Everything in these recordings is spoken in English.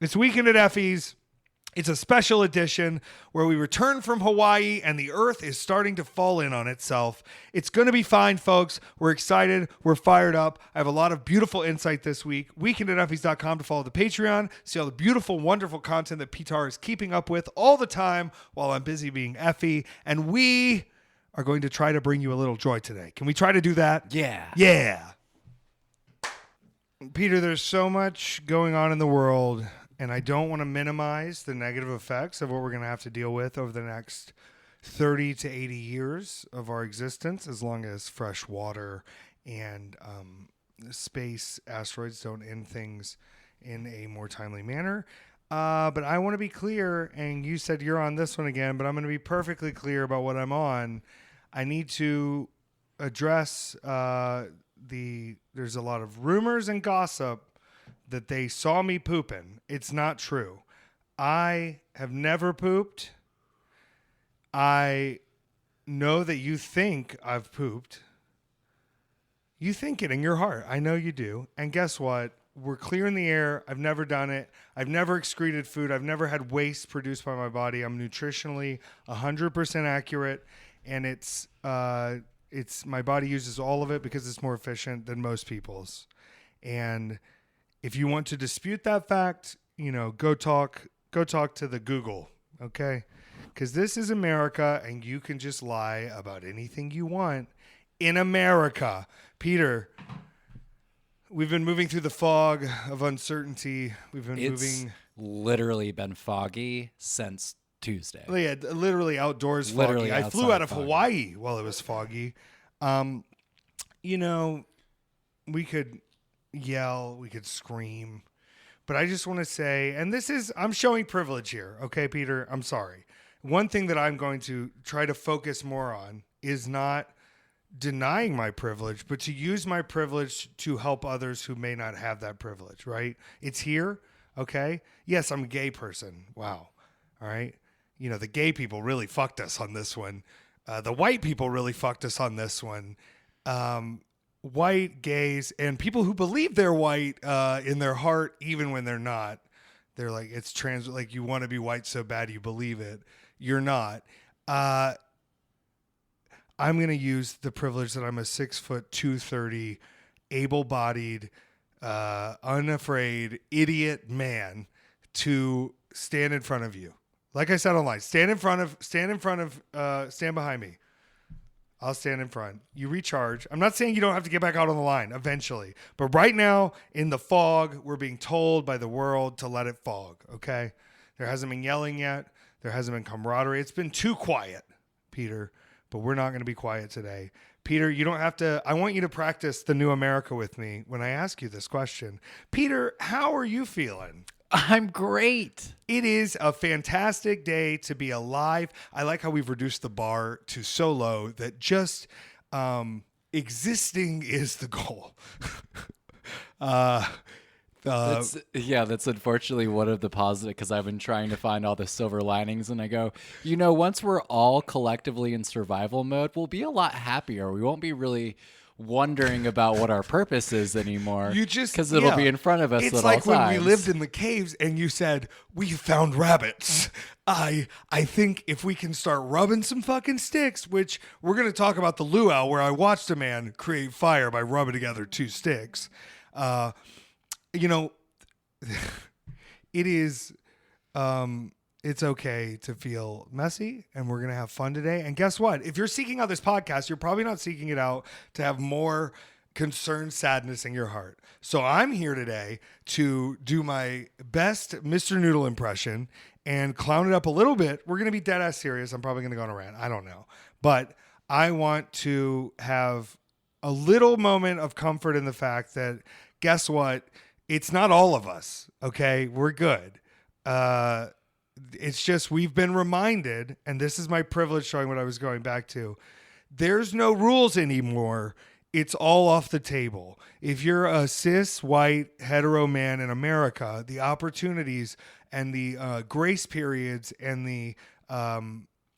It's Weekend at Effy's. It's a special edition where we return from Hawaii and the earth is starting to fall in on itself. It's going to be fine, folks. We're excited. We're fired up. I have a lot of beautiful insight this week. Weekendateffys.com to follow the Patreon. See all the beautiful, wonderful content that Petár is keeping up with all the time while I'm busy being Effy. And we are going to try to bring you a little joy today. Can we try to do that? Yeah. Yeah. Peter, there's so much going on in the world. And I don't want to minimize the negative effects of what we're going to have to deal with over the next 30 to 80 years of our existence, as long as fresh water and space asteroids don't end things in a more timely manner. But I want to be clear, and you said you're on this one again, but I'm going to be perfectly clear about what I'm on. I need to address there's a lot of rumors and gossip that they saw me pooping. It's not true. I have never pooped. I know that you think I've pooped. You think it in your heart. I know you do. And guess what? We're clear in the air. I've never done it. I've never excreted food. I've never had waste produced by my body. I'm nutritionally 100% accurate. And it's my body uses all of it because it's more efficient than most people's. And if you want to dispute that fact, go talk to the Google, okay? Because this is America, and you can just lie about anything you want in America. Peter, we've been moving through the fog of uncertainty. It's literally been foggy since Tuesday. Yeah, literally outdoors foggy. Literally I flew out of foggy. Hawaii while it was foggy. We could yell, we could scream, but I just want to say, and I'm showing privilege here, okay, Peter? I'm sorry. One thing that I'm going to try to focus more on is not denying my privilege, but to use my privilege to help others who may not have that privilege, right? It's here, okay? Yes, I'm a gay person. Wow. All right. The gay people really fucked us on this one. The white people really fucked us on this one. White, gays, and people who believe they're white in their heart, even when they're not. They're like, it's trans, like you want to be white so bad you believe it. You're not. I'm going to use the privilege that I'm a 6'2", able-bodied, unafraid, idiot man to stand in front of you. Like I said online, stand behind me. I'll stand in front. You recharge. I'm not saying you don't have to get back out on the line eventually. But right now, in the fog, we're being told by the world to let it fog, okay? There hasn't been yelling yet. There hasn't been camaraderie. It's been too quiet, Peter. But we're not going to be quiet today. Peter, you don't have to. I want you to practice the new America with me when I ask you this question. Peter, how are you feeling? I'm great. It is a fantastic day to be alive. I like how we've reduced the bar to so low that just existing is the goal. That's unfortunately one of the positive, because I've been trying to find all the silver linings, and I go, once we're all collectively in survival mode, we'll be a lot happier. We won't be really wondering about what our purpose is anymore, because it'll be in front of us. It's like when we lived in the caves and you said, we found rabbits. I think if we can start rubbing some fucking sticks, which we're going to talk about the luau where I watched a man create fire by rubbing together 2 sticks. It is it's okay to feel messy, and we're going to have fun today. And guess what? If you're seeking out this podcast, you're probably not seeking it out to have more concerned sadness in your heart. So I'm here today to do my best Mr. Noodle impression and clown it up a little bit. We're going to be dead ass serious. I'm probably going to go on a rant. I don't know. But I want to have a little moment of comfort in the fact that, guess what? It's not all of us. Okay. We're good. It's just we've been reminded, and this is my privilege showing what I was going back to. There's no rules anymore. It's all off the table. If you're a cis, white, hetero man in America, the opportunities and the grace periods and the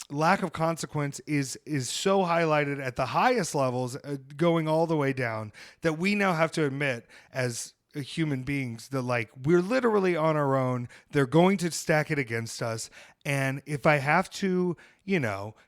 lack of consequence is so highlighted at the highest levels, going all the way down, that we now have to admit as human beings that like we're literally on our own. They're going to stack it against us. And if I have to,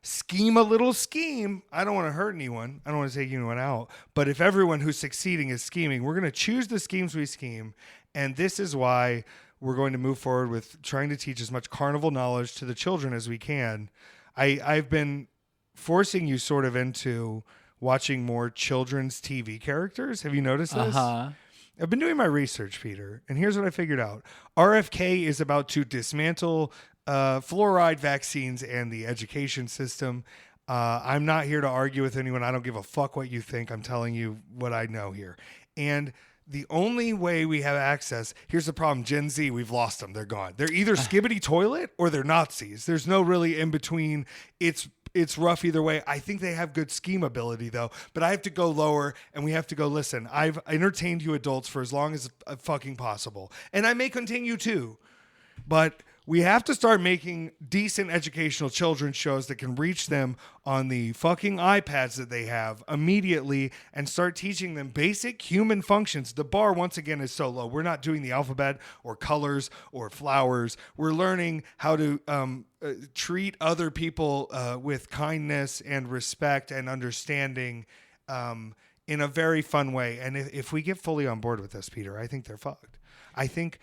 scheme a little scheme, I don't want to hurt anyone. I don't want to take anyone out. But if everyone who's succeeding is scheming, we're going to choose the schemes we scheme. And this is why we're going to move forward with trying to teach as much carnival knowledge to the children as we can. I've been forcing you sort of into watching more children's TV characters. Have you noticed this? I've been doing my research, Peter, and here's what I figured out. RFK is about to dismantle fluoride vaccines and the education system. I'm not here to argue with anyone. I don't give a fuck what you think. I'm telling you what I know here. And the only way we have access, here's the problem, Gen Z, we've lost them. They're gone. They're either skibbity toilet or they're Nazis. There's no really in between. It's rough either way. I think they have good scheme ability, though. But I have to go lower, and we have to go, listen, I've entertained you adults for as long as fucking possible. And I may continue to. But we have to start making decent educational children's shows that can reach them on the fucking iPads that they have immediately and start teaching them basic human functions. The bar, once again, is so low. We're not doing the alphabet or colors or flowers. We're learning how to treat other people with kindness and respect and understanding in a very fun way. And if we get fully on board with this, Peter, I think they're fucked. I think...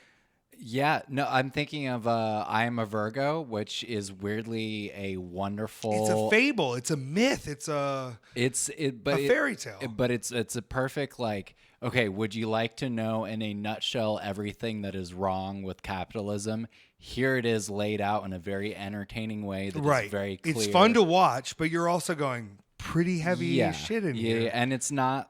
Yeah, no, I'm thinking of I Am a Virgo, which is weirdly a wonderful... It's a fable. It's a myth. It's a fairy tale. But it's a perfect, like, okay, would you like to know in a nutshell everything that is wrong with capitalism? Here it is laid out in a very entertaining way that is very clear. It's fun to watch, but you're also going pretty heavy shit in here. Yeah, and it's not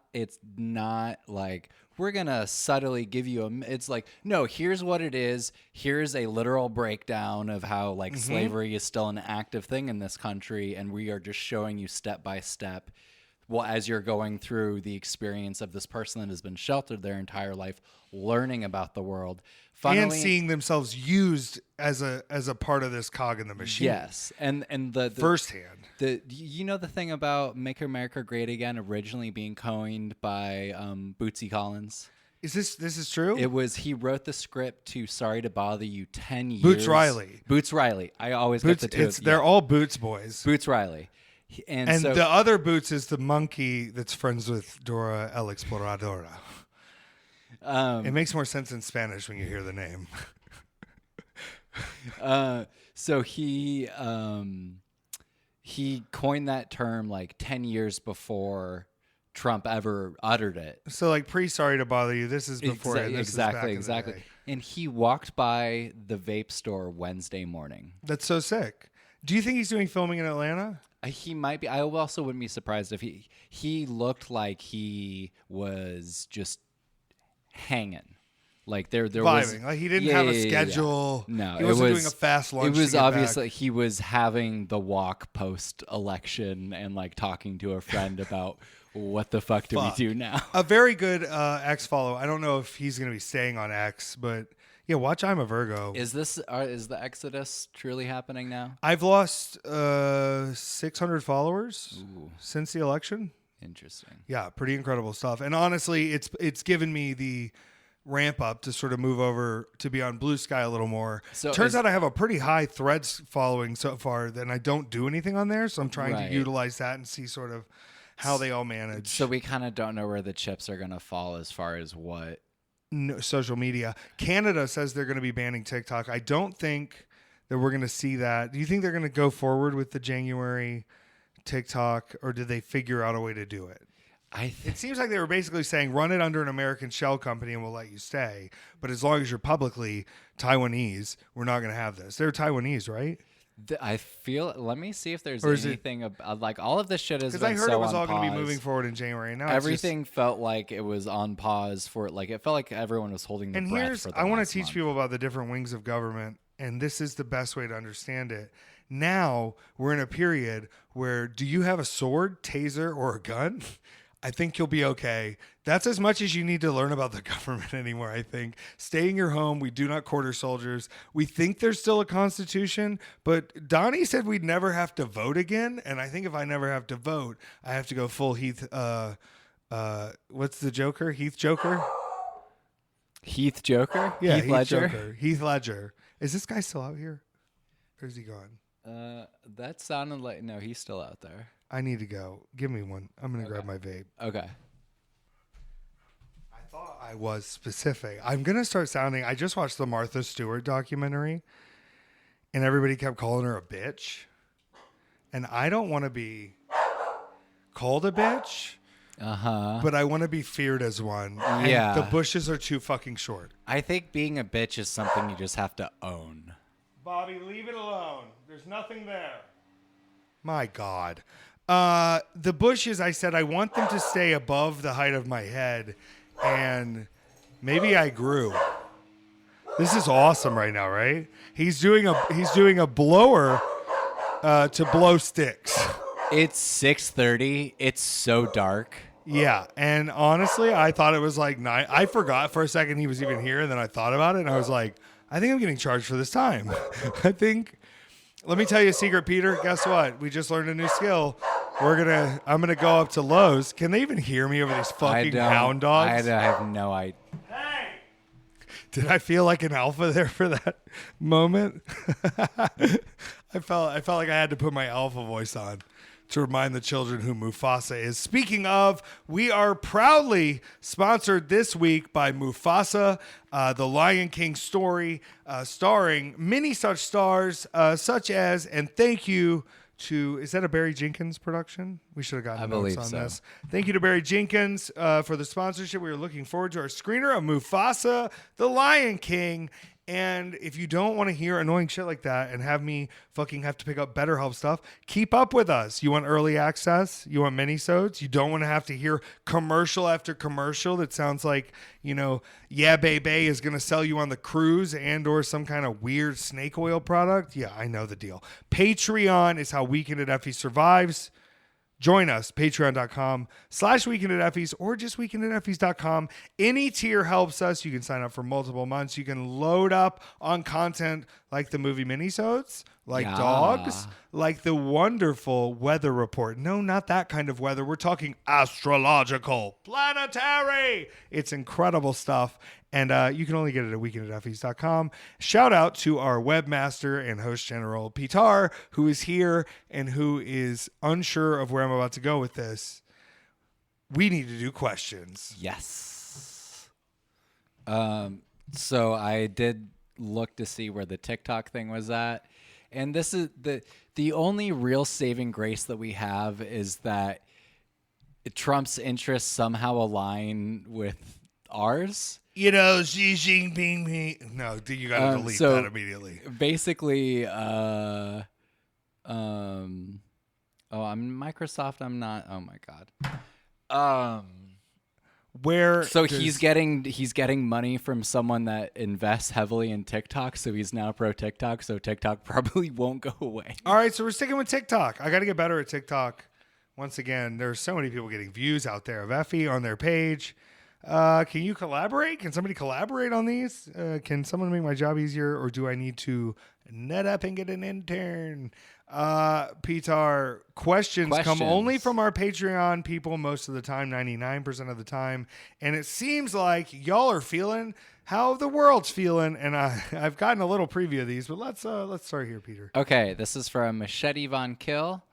like... we're going to subtly give you it's like, no, here's what it is. Here's a literal breakdown of how like slavery is still an active thing in this country. And we are just showing you step by step. Well, as you're going through the experience of this person that has been sheltered their entire life, learning about the world. Funnily, and seeing themselves used as a part of this cog in the machine. Yes. And the firsthand. The thing about Make America Great Again originally being coined by Bootsy Collins? Is this true? It was, he wrote the script to Sorry to Bother You 10 years. Boots Riley. I always get the two. They're all Boots boys. Boots Riley. And so, the other Boots is the monkey that's friends with Dora El Exploradora. It makes more sense in Spanish when you hear the name. So he coined that term like 10 years before Trump ever uttered it. So like Sorry to Bother You, this is before exactly. And he walked by the vape store Wednesday morning. That's so sick. Do you think he's doing filming in Atlanta? He might be. I also wouldn't be surprised if he looked like he was just hanging. Like there vibing. Was like he didn't have a schedule. Yeah. No, he wasn't doing a fast lunch. It was obviously he was having the walk post election and like talking to a friend about what the fuck do we do now. A very good X follow. I don't know if he's going to be staying on X, but yeah, watch I'm a Virgo. Is the exodus truly happening now? I've lost 600 followers since the election. Interesting. Yeah, pretty incredible stuff. And honestly, it's given me the ramp up to sort of move over to be on Blue Sky a little more. So turns out I have a pretty high Threads following so far, and I don't do anything on there. So I'm trying to utilize that and see sort of how they all manage. So we kind of don't know where the chips are going to fall as far as what social media. Canada says they're going to be banning TikTok. I don't think that we're going to see that. Do you think they're going to go forward with the January TikTok, or did they figure out a way to do it? It seems like they were basically saying, run it under an American shell company and we'll let you stay. But as long as you're publicly Taiwanese, we're not going to have this. They're Taiwanese, right? I feel. Let me see if there's anything about like all of this shit has been so on pause. Because I heard it was all going to be moving forward in January. Now everything felt like it was on pause for like it felt like everyone was holding their breath. For the I want to teach people about the different wings of government, and this is the best way to understand it. Now we're in a period where, do you have a sword, taser, or a gun? I think you'll be okay. That's as much as you need to learn about the government anymore, I think. Stay in your home. We do not quarter soldiers. We think there's still a constitution, but Donnie said we'd never have to vote again. And I think if I never have to vote, I have to go full Heath. What's the Joker? Heath Joker? Heath Joker? Yeah, Heath Ledger? Joker. Heath Ledger. Is this guy still out here? Or is he gone? That sounded like... No, he's still out there. I need to go. Give me one. I'm going to grab my vape. Okay. I thought I was specific. I'm going to start sounding... I just watched the Martha Stewart documentary, and everybody kept calling her a bitch. And I don't want to be called a bitch, but I want to be feared as one. Yeah. And the bushes are too fucking short. I think being a bitch is something you just have to own. Bobby, leave it alone. There's nothing there. My God. The bushes, I said, I want them to stay above the height of my head. And maybe I grew. This is awesome right now, right? He's doing a blower to blow sticks. It's 6:30. It's so dark. Yeah, and honestly, I thought it was like 9. I forgot for a second he was even here, and then I thought about it, and I was like, I think I'm getting charged for this time. Let me tell you a secret, Peter. Guess what? We just learned a new skill. I'm gonna go up to Lowe's. Can they even hear me over these fucking hound dogs? I have no idea. Hey! Did I feel like an alpha there for that moment? I felt like I had to put my alpha voice on to remind the children who Mufasa is. Speaking of, we are proudly sponsored this week by Mufasa, the Lion King story, starring many such stars, such as, and thank you to, is that a Barry Jenkins production? We should have gotten notes on this. Thank you to Barry Jenkins for the sponsorship. We are looking forward to our screener of Mufasa, the Lion King. And if you don't want to hear annoying shit like that and have me fucking have to pick up BetterHelp stuff, keep up with us. You want early access? You want minisodes? You don't want to have to hear commercial after commercial that sounds like, Yeah Baby is going to sell you on the cruise and or some kind of weird snake oil product? Yeah, I know the deal. Patreon is how Weekend at Effy survives. Join us, patreon.com/weekendateffys or just weekendateffys.com. Any tier helps us. You can sign up for multiple months. You can load up on content like the movie minisodes, like dogs, like the wonderful weather report. No, not that kind of weather. We're talking astrological, planetary. It's incredible stuff. And you can only get it at weekendateffys.com. Shout out to our webmaster and host general, Petár, who is here and who is unsure of where I'm about to go with this. We need to do questions. Yes. So I did look to see where the TikTok thing was at. And this is the only real saving grace that we have is that Trump's interests somehow align with ours. Xi Jinping. No, you got to delete that immediately. Basically, I'm Microsoft. I'm not. Oh my God. He's getting money from someone that invests heavily in TikTok, so he's now pro TikTok. So TikTok probably won't go away. All right, so we're sticking with TikTok. I got to get better at TikTok. Once again, there's so many people getting views out there of Effy on their page. Can you collaborate? Can somebody collaborate on these? Can someone make my job easier, or do I need to net up and get an intern? Petár, questions come only from our Patreon people most of the time, 99% of the time. And it seems like y'all are feeling how the world's feeling. And I've gotten a little preview of these, but let's start here, Peter. Okay, this is from Machete Von Kill.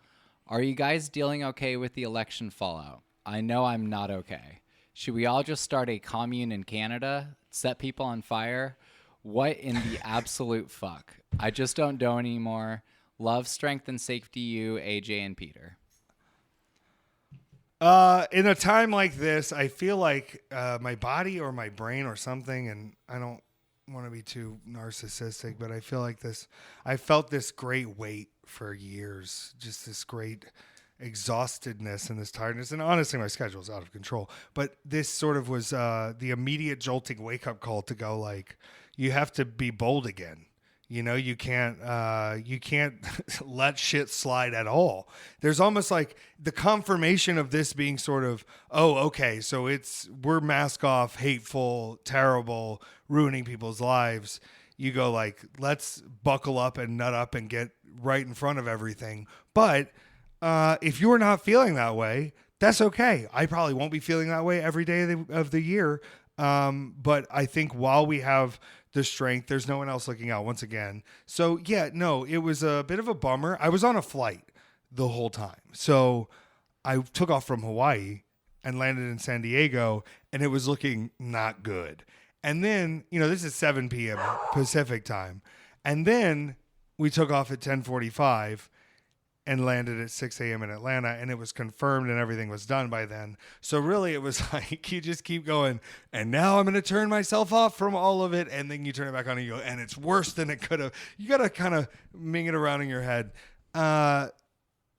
Are you guys dealing okay with the election fallout? I know I'm not okay. Should we all just start a commune in Canada, set people on fire? What in the absolute fuck? I just don't know anymore. Love, strength, and safety you, AJ and Peter. In a time like this, I feel like my body or my brain or something, and I don't want to be too narcissistic, but I feel like I felt this great weight for years, just this great exhaustedness and this tiredness. And honestly, my schedule is out of control, but this sort of was the immediate jolting wake up call to go like, you have to be bold again. You can't let shit slide at all. There's almost like the confirmation of this being sort of, oh, okay, so we're mask off, hateful, terrible, ruining people's lives. You go like, let's buckle up and nut up and get right in front of everything. But if you're not feeling that way, that's okay. I probably won't be feeling that way every day of the year. But I think while we have the strength, there's no one else looking out once again. So yeah, no, it was a bit of a bummer. I was on a flight the whole time. So I took off from Hawaii and landed in San Diego, and it was looking not good. And then, this is 7 p.m. Pacific time. And then we took off at 10:45 and landed at 6 a.m. in Atlanta, and it was confirmed and everything was done by then. So really it was like you just keep going, and now I'm going to turn myself off from all of it, and then you turn it back on and you go, and it's worse than it could have. You got to kind of ming it around in your head.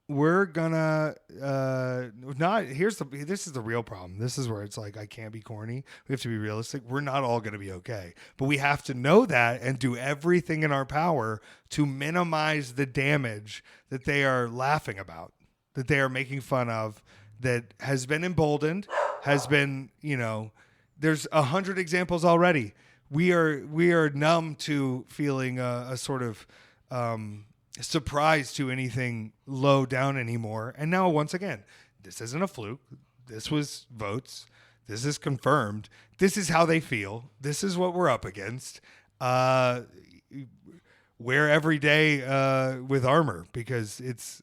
We're gonna this is the real problem. This is where it's like I can't be corny. We have to be realistic. We're not all gonna be okay. But we have to know that and do everything in our power to minimize the damage that they are laughing about, that they are making fun of, that has been emboldened, has been, there's 100 examples already. We are numb to feeling a sort of surprise to anything low down anymore. And now, once again, this isn't a fluke. This was votes. This is confirmed. This is how they feel. This is what we're up against. Wear every day with armor, because it's,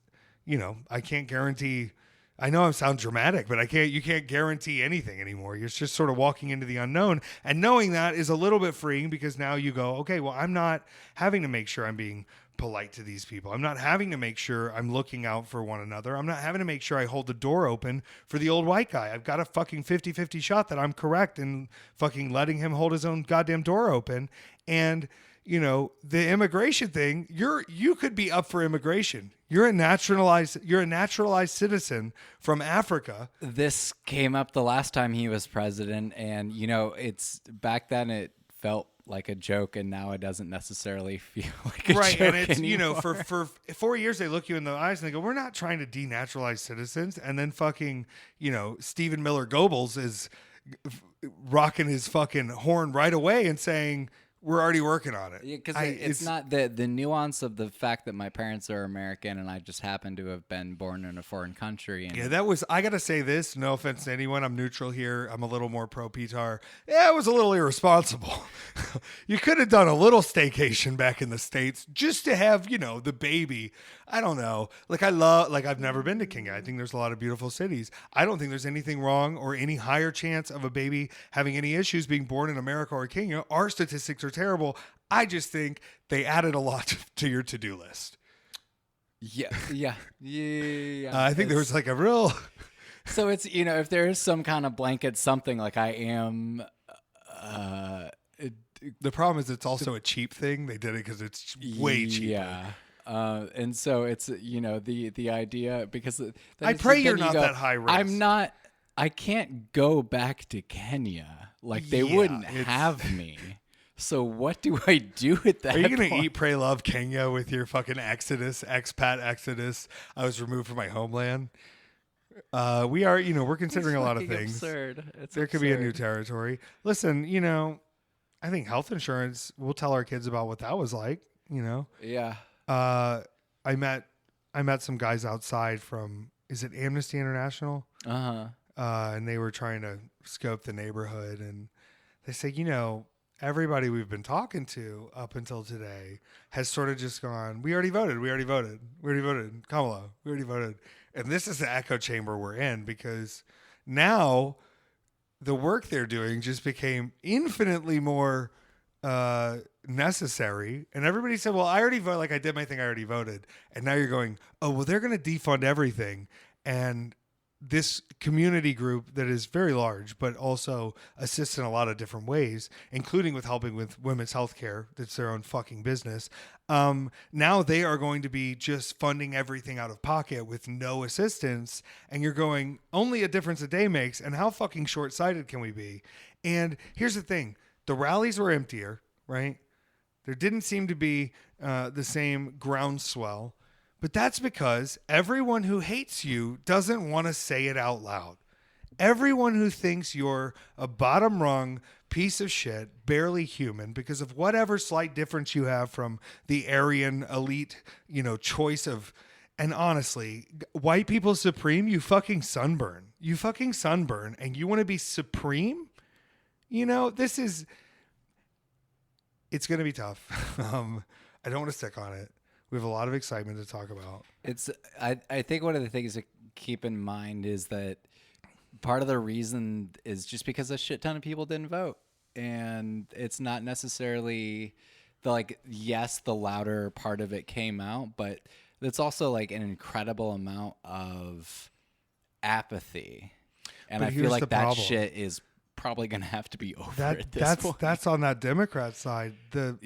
I can't guarantee. I know I sound dramatic, but you can't guarantee anything anymore. You're just sort of walking into the unknown. And knowing that is a little bit freeing, because now you go, okay, well, I'm not having to make sure I'm being polite to these people. I'm not having to make sure I'm looking out for one another. I'm not having to make sure I hold the door open for the old white guy. I've got a fucking 50-50 shot that I'm correct in fucking letting him hold his own goddamn door open. And, the immigration thing, you could be up for immigration. You're a naturalized citizen from Africa. This came up the last time he was president, and it's back then it felt like a joke, and now it doesn't necessarily feel like a joke And it's anymore. for 4 years they look you in the eyes and they go, we're not trying to denaturalize citizens. And then fucking Stephen Miller Goebbels is rocking his fucking horn right away and saying, we're already working on it. Yeah, because it's not the nuance of the fact that my parents are American and I just happen to have been born in a foreign country. And yeah, I got to say this, no offense to anyone. I'm neutral here. I'm a little more pro Petár. Yeah, it was a little irresponsible. You could have done a little staycation back in the States just to have, the baby. I don't know. I've never been to Kenya. I think there's a lot of beautiful cities. I don't think there's anything wrong or any higher chance of a baby having any issues being born in America or Kenya. Our statistics are terrible. I just think they added a lot to your to-do list. Yeah. I think there was like a real. So it's if there is some kind of blanket something, like I am. The problem is it's also a cheap thing. They did it because it's way cheaper. Yeah. And so it's the idea, because I pray you're not that high risk. I can't go back to Kenya. Like they wouldn't have me. So what do I do at that? Are you going to eat, pray, love Kenya with your fucking expat exodus? I was removed from my homeland. We are, we're considering a lot of things. Absurd. There could be a new territory. Listen, I think health insurance, we'll tell our kids about what that was like, Yeah. I met some guys outside from, is it Amnesty International? And they were trying to scope the neighborhood, and they say, everybody we've been talking to up until today has sort of just gone, we already voted. Kamala, we already voted. And this is the echo chamber we're in, because now the work they're doing just became infinitely more necessary. And everybody said, well, I already voted. Like I did my thing. I already voted. And now you're going, oh, well, they're going to defund everything. And this community group that is very large, but also assists in a lot of different ways, including with helping with women's health care. That's their own fucking business. Now they are going to be just funding everything out of pocket with no assistance. And you're going, only a difference a day makes. And how fucking short-sighted can we be? And here's the thing. The rallies were emptier, right? There didn't seem to be the same groundswell. But that's because everyone who hates you doesn't want to say it out loud. Everyone who thinks you're a bottom rung piece of shit, barely human, because of whatever slight difference you have from the Aryan elite, choice of, and honestly, white people supreme, you fucking sunburn. You fucking sunburn, and you want to be supreme? it's going to be tough. I don't want to stick on it. We have a lot of excitement to talk about. I think one of the things to keep in mind is that part of the reason is just because a shit ton of people didn't vote. And it's not necessarily yes, the louder part of it came out, but it's also like an incredible amount of apathy. And I feel like that shit is probably going to have to be over at this point. That's on that Democrat side. The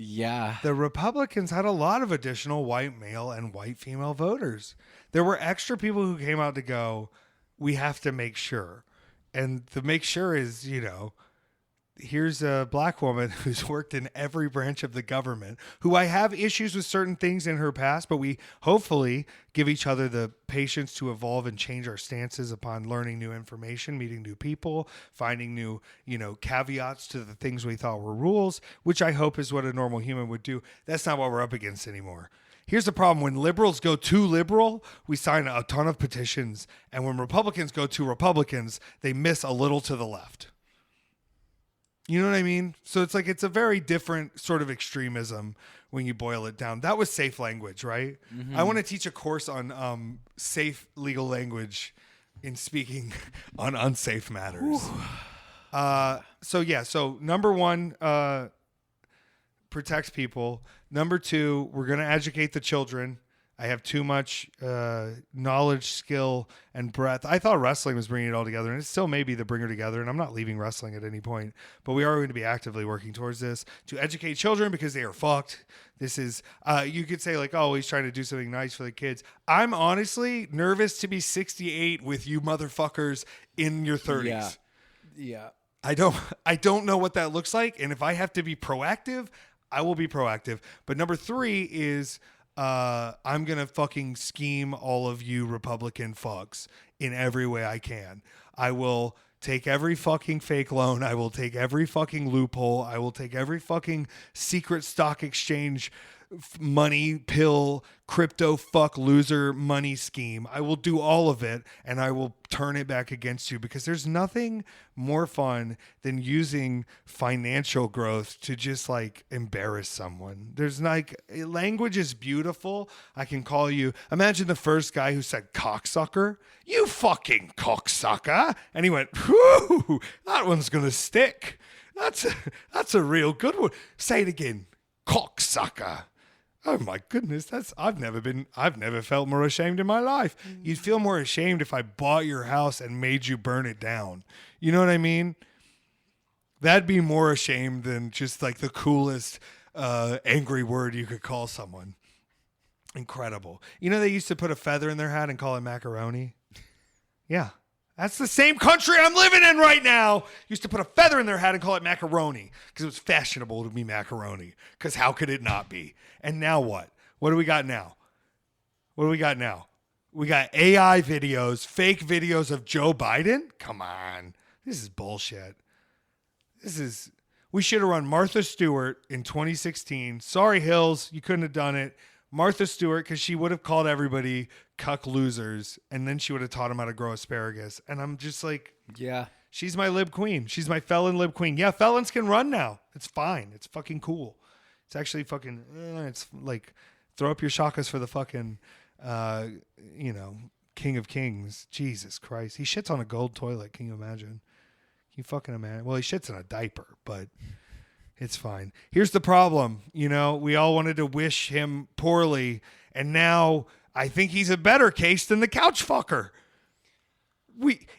Republicans had a lot of additional white male and white female voters. There were extra people who came out to go, we have to make sure. And the make sure is, here's a black woman who's worked in every branch of the government, who I have issues with certain things in her past, but we hopefully give each other the patience to evolve and change our stances upon learning new information, meeting new people, finding new, caveats to the things we thought were rules, which I hope is what a normal human would do. That's not what we're up against anymore. Here's the problem. When liberals go too liberal, we sign a ton of petitions. And when Republicans go too Republicans, they miss a little to the left. You know what I mean? So it's a very different sort of extremism when you boil it down. That was safe language, right? Mm-hmm. I want to teach a course on safe legal language in speaking on unsafe matters. So number one, protects people. Number two, we're going to educate the children. I have too much knowledge, skill, and breadth. I thought wrestling was bringing it all together, and it still may be the bringer together, and I'm not leaving wrestling at any point. But we are going to be actively working towards this to educate children because they are fucked. This is, you could say he's trying to do something nice for the kids. I'm honestly nervous to be 68 with you motherfuckers in your 30s. Yeah. I don't know what that looks like, and if I have to be proactive, I will be proactive. But number three is I'm going to fucking scheme all of you Republican fucks in every way I can. I will take every fucking fake loan. I will take every fucking loophole. I will take every fucking secret stock exchange money pill, crypto fuck loser money scheme. I will do all of it, and I will turn it back against you, because there's nothing more fun than using financial growth to just embarrass someone. There's language is beautiful. I can call you, imagine the first guy who said cocksucker. You fucking cocksucker. And he went, whew, that one's going to stick. That's a real good one. Say it again. Cocksucker. Oh my goodness, I've never felt more ashamed in my life. You'd feel more ashamed if I bought your house and made you burn it down. You know what I mean? That'd be more ashamed than just the coolest angry word you could call someone. Incredible. They used to put a feather in their hat and call it macaroni. Yeah. That's the same country I'm living in right now. Used to put a feather in their hat and call it macaroni because it was fashionable to be macaroni. Because how could it not be? And now what? What do we got now? We got AI videos, fake videos of Joe Biden. Come on. This is bullshit. We should have run Martha Stewart in 2016. Sorry, Hills, you couldn't have done it. Martha Stewart, because she would have called everybody cuck losers, and then she would have taught them how to grow asparagus. And I'm just yeah, she's my lib queen. She's my felon lib queen. Yeah, felons can run now. It's fine. It's fucking cool. It's actually fucking, it's throw up your shakas for the fucking, King of Kings. Jesus Christ. He shits on a gold toilet. Can you imagine? Can you fucking imagine? Well, he shits in a diaper, but it's fine. Here's the problem. We all wanted to wish him poorly, and now I think he's a better case than the couch fucker.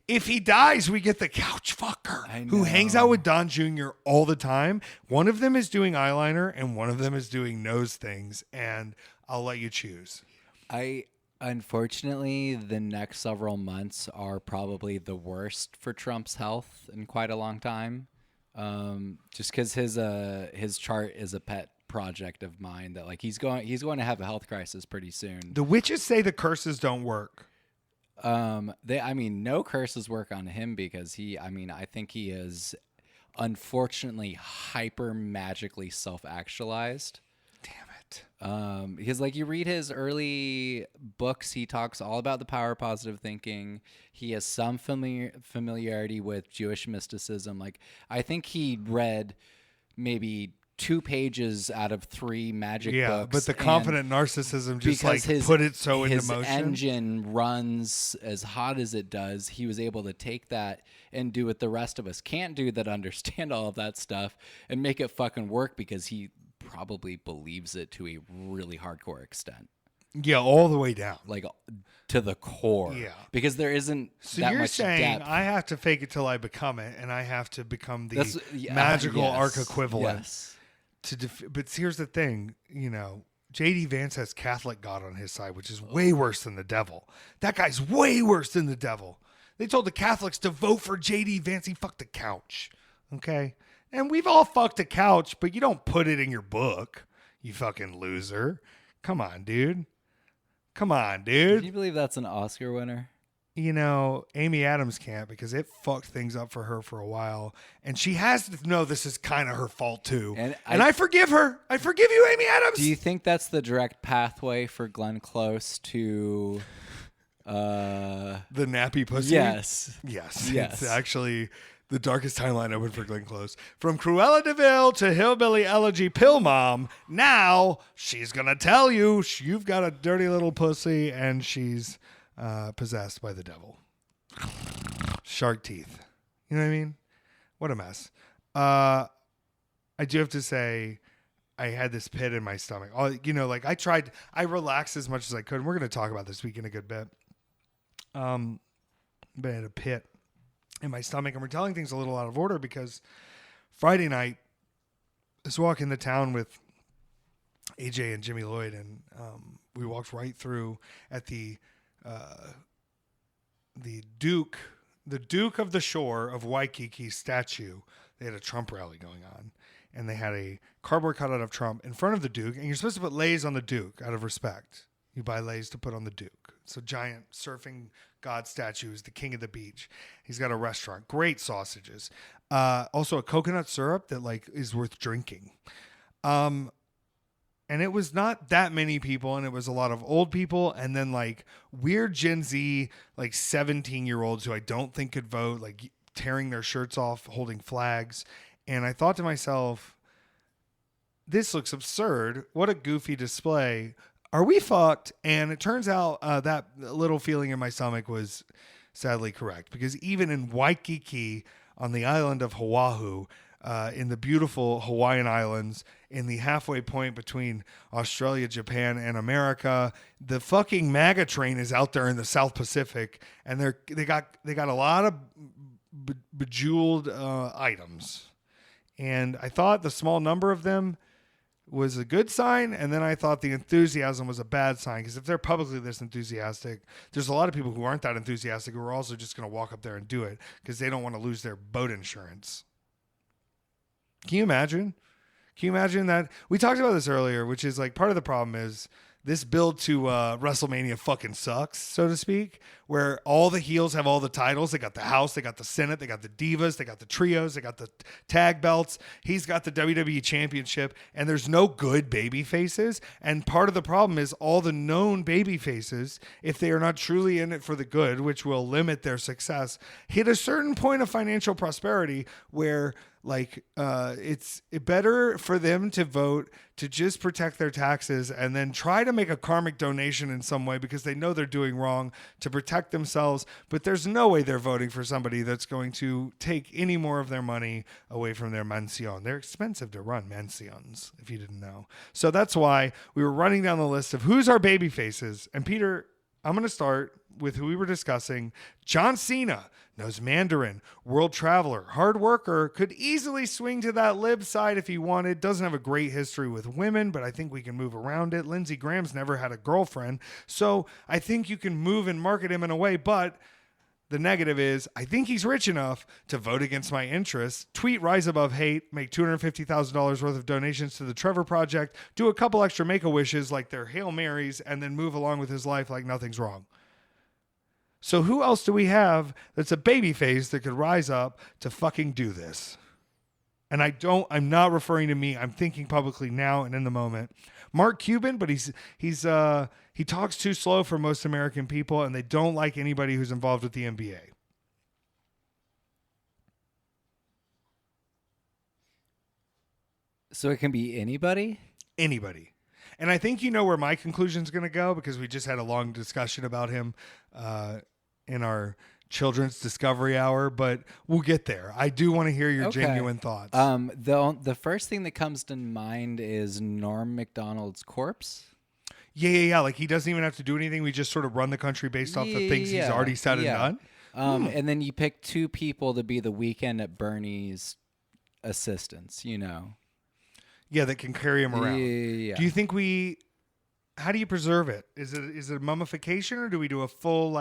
If he dies, we get the couch fucker who hangs out with Don Jr. all the time. One of them is doing eyeliner, and one of them is doing nose things, and I'll let you choose. Unfortunately, the next several months are probably the worst for Trump's health in quite a long time. Just because his chart is a pet project of mine that he's going to have a health crisis pretty soon. The witches say the curses don't work. No curses work on him because I think he is unfortunately hyper magically self-actualized. Damn that? Because like you read his early books, he talks all about the power of positive thinking. He has some familiarity with Jewish mysticism. Like I think he read maybe 2 pages out of 3 magic books. But the confident narcissism just like put it so into motion. His engine runs as hot as it does. He was able to take that and do what the rest of us can't do, that understand all of that stuff and make it fucking work, because he probably believes it to a really hardcore extent. Yeah, all the way down. Like to the core. Yeah. Because there isn't that much saying depth. I have to fake it till I become it, and I have to become the magical arc equivalent. Yes. But here's the thing, J.D. Vance has Catholic God on his side, which is way worse than the devil. That guy's way worse than the devil. They told the Catholics to vote for J.D. Vance. He fucked a couch. Okay? And we've all fucked a couch, but you don't put it in your book, you fucking loser. Come on, dude. Can you believe that's an Oscar winner? Amy Adams can't, because it fucked things up for her for a while. And she has to know this is kind of her fault too. And I forgive her. I forgive you, Amy Adams. Do you think that's the direct pathway for Glenn Close to the nappy pussy? Yes. It's actually the darkest timeline open for Glenn Close. From Cruella de Vil to Hillbilly Elegy Pill Mom, now she's going to tell you you've got a dirty little pussy and she's possessed by the devil. Shark teeth. You know what I mean? What a mess. I do have to say, I had this pit in my stomach. I relaxed as much as I could. And we're going to talk about this week in a good bit. But I had a pit in my stomach, and we're telling things a little out of order because Friday night, I was walking the town with AJ and Jimmy Lloyd, and we walked right through at the Duke of the Shore of Waikiki statue. They had a Trump rally going on, and they had a cardboard cutout of Trump in front of the Duke, and you're supposed to put leis on the Duke out of respect. You buy leis to put on the Duke. It's a giant surfing god statue. He's the king of the beach. He's got a restaurant. Great sausages. Also a coconut syrup that is worth drinking. And it was not that many people, and it was a lot of old people, and then weird Gen Z 17-year-olds who I don't think could vote, tearing their shirts off, holding flags. And I thought to myself, this looks absurd. What a goofy display. Are we fucked? And it turns out that little feeling in my stomach was sadly correct, because even in Waikiki on the island of Oahu, in the beautiful Hawaiian Islands, in the halfway point between Australia, Japan, and America, the fucking MAGA train is out there in the South Pacific, and they got a lot of bejeweled items. And I thought the small number of them was a good sign, and then I thought the enthusiasm was a bad sign, because if they're publicly this enthusiastic, there's a lot of people who aren't that enthusiastic who are also just going to walk up there and do it because they don't want to lose their boat insurance. Can you imagine? Can you imagine that? We talked about this earlier, which is part of the problem is this build to WrestleMania fucking sucks, so to speak, where all the heels have all the titles. They got the House, they got the Senate, they got the Divas, they got the Trios, they got the tag belts. He's got the WWE Championship, and there's no good baby faces. And part of the problem is all the known baby faces, if they are not truly in it for the good, which will limit their success, hit a certain point of financial prosperity where it's better for them to vote to just protect their taxes and then try to make a karmic donation in some way because they know they're doing wrong to protect themselves. But there's no way they're voting for somebody that's going to take any more of their money away from their mansion. They're expensive to run, mansions, if you didn't know. So that's why we were running down the list of who's our baby faces. And Peter, I'm going to start with who we were discussing. John Cena knows Mandarin, world traveler, hard worker, could easily swing to that lib side if he wanted. Doesn't have a great history with women, but I think we can move around it. Lindsey Graham's never had a girlfriend, so I think you can move and market him in a way, but the negative is I think he's rich enough to vote against my interests, tweet rise above hate, make $250,000 worth of donations to the Trevor Project, do a couple extra Make-A-Wishes like they're Hail Marys, and then move along with his life like nothing's wrong. So who else do we have that's a baby face that could rise up to fucking do this? And I'm not referring to me. I'm thinking publicly now and in the moment. Mark Cuban, but he talks too slow for most American people, and they don't like anybody who's involved with the NBA. So it can be anybody? Anybody. And I think you know where my conclusion is going to go, because we just had a long discussion about him in our Children's Discovery Hour, but we'll get there. I do want to hear your genuine thoughts. The first thing that comes to mind is Norm Macdonald's corpse. Yeah. Like he doesn't even have to do anything. We just sort of run the country based off the things he's already said and done. And then you pick two people to be the Weekend at Bernie's assistants, Yeah, that can carry him around. Yeah. Do you think how do you preserve it? Is it a mummification, or do we do a full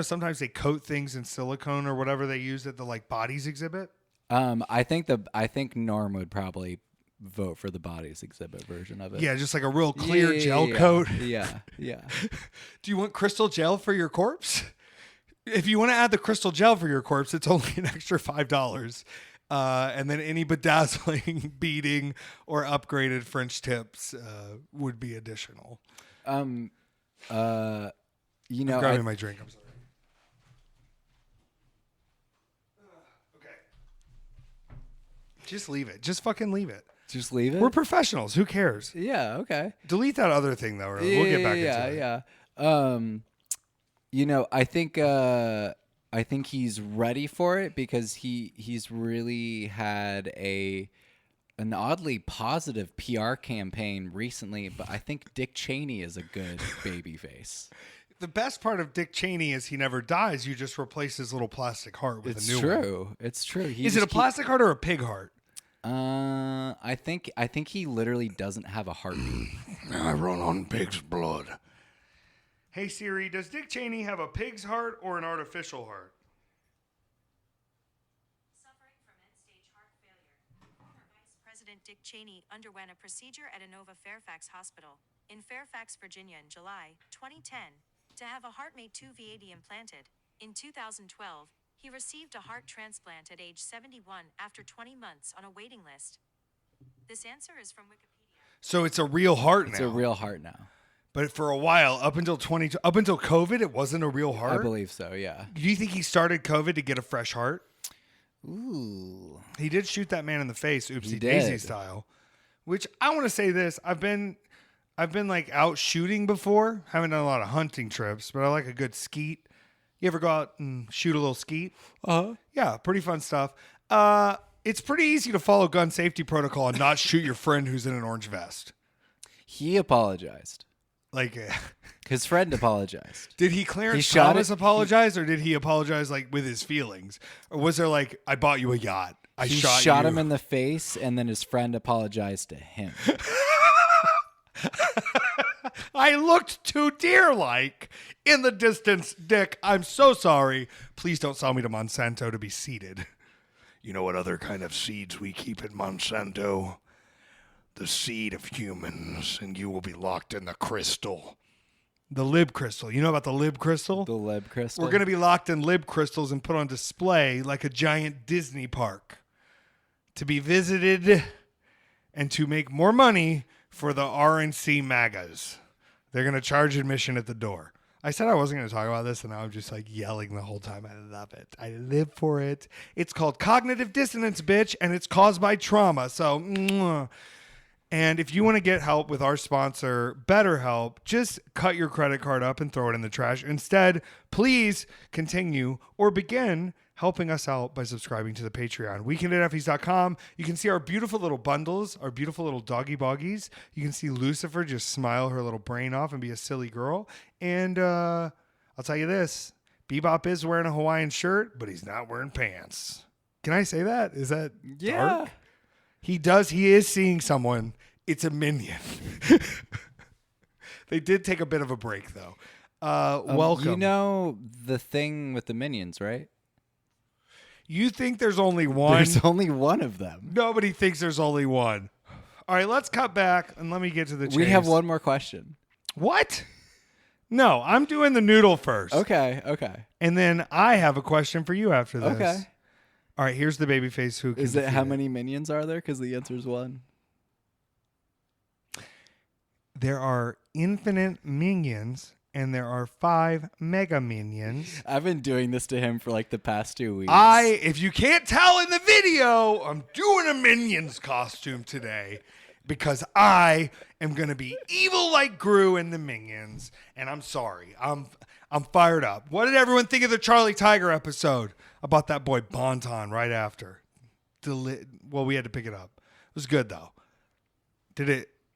sometimes they coat things in silicone or whatever they use at the bodies exhibit? I think Norm would probably vote for the bodies exhibit version of it. Yeah, just like a real clear gel coat. Yeah. Do you want crystal gel for your corpse? If you want to add the crystal gel for your corpse, it's only an extra $5. And then any bedazzling, beading, or upgraded French tips would be additional. I'm grabbing my drink. I'm sorry. Okay. Just leave it. Just fucking leave it. Just leave it? We're professionals. Who cares? Yeah, okay. Delete that other thing, though. We'll get back into it. Yeah. I think he's ready for it because he's really had an oddly positive PR campaign recently, but I think Dick Cheney is a good baby face. The best part of Dick Cheney is he never dies. You just replace his little plastic heart with a new one. It's true. Is it a plastic heart or a pig heart? I think he literally doesn't have a heartbeat. I run on pig's blood. Hey Siri, does Dick Cheney have a pig's heart or an artificial heart? Suffering from end-stage heart failure, former Vice President Dick Cheney underwent a procedure at Inova Fairfax Hospital in Fairfax, Virginia in July 2010 to have a HeartMate 2V80 implanted. In 2012, he received a heart transplant at age 71 after 20 months on a waiting list. This answer is from Wikipedia. So it's a real heart now. It's a real heart now. But for a while, up until COVID, it wasn't a real heart? I believe so, yeah. Do you think he started COVID to get a fresh heart? Ooh. He did shoot that man in the face, oopsie daisy style. Which I want to say this. I've been out shooting before. Haven't done a lot of hunting trips, but I like a good skeet. You ever go out and shoot a little skeet? Uh-huh. Yeah, pretty fun stuff. It's pretty easy to follow gun safety protocol and not shoot your friend who's in an orange vest. He apologized. His friend apologized. Did Clarence Thomas apologize, or did he apologize with his feelings? Or was there I bought you a yacht. He shot him in the face, and then his friend apologized to him. I looked too deer-like in the distance, Dick. I'm so sorry. Please don't sell me to Monsanto to be seeded. You know what other kind of seeds we keep at Monsanto? The seed of humans, and you will be locked in the crystal. The lib crystal. You know about the lib crystal? The lib crystal. We're going to be locked in lib crystals and put on display like a giant Disney park to be visited and to make more money for the RNC MAGAs. They're going to charge admission at the door. I said I wasn't going to talk about this, and now I'm just yelling the whole time. I love it. I live for it. It's called cognitive dissonance, bitch, and it's caused by trauma. So, mwah. And if you want to get help with our sponsor, BetterHelp, just cut your credit card up and throw it in the trash. Instead, please continue or begin helping us out by subscribing to the Patreon. weekendateffys.com. You can see our beautiful little bundles, our beautiful little doggy boggies. You can see Lucifer just smile her little brain off and be a silly girl. And I'll tell you this, Bebop is wearing a Hawaiian shirt, but he's not wearing pants. Can I say that? Is that dark? He does. He is seeing someone. It's a minion. They did take a bit of a break, though. Welcome. You know the thing with the minions, right? You think there's only one? There's only one of them. Nobody thinks there's only one. All right, let's cut back and let me get to the chase. We have one more question. What? No, I'm doing the noodle first. Okay. And then I have a question for you after this. Okay. All right, here's the babyface who can Is it how many minions are there? Because the answer is one. there are infinite minions and there are 5 mega minions. I've been doing this to him for like the past 2 weeks. If you can't tell in the video, I'm doing a Minions costume today because I am going to be evil like Gru in the Minions. And I'm sorry. I'm fired up. What did everyone think of the Charlie Tiger episode about that boy Bonton right after? Well, we had to pick it up. It was good though.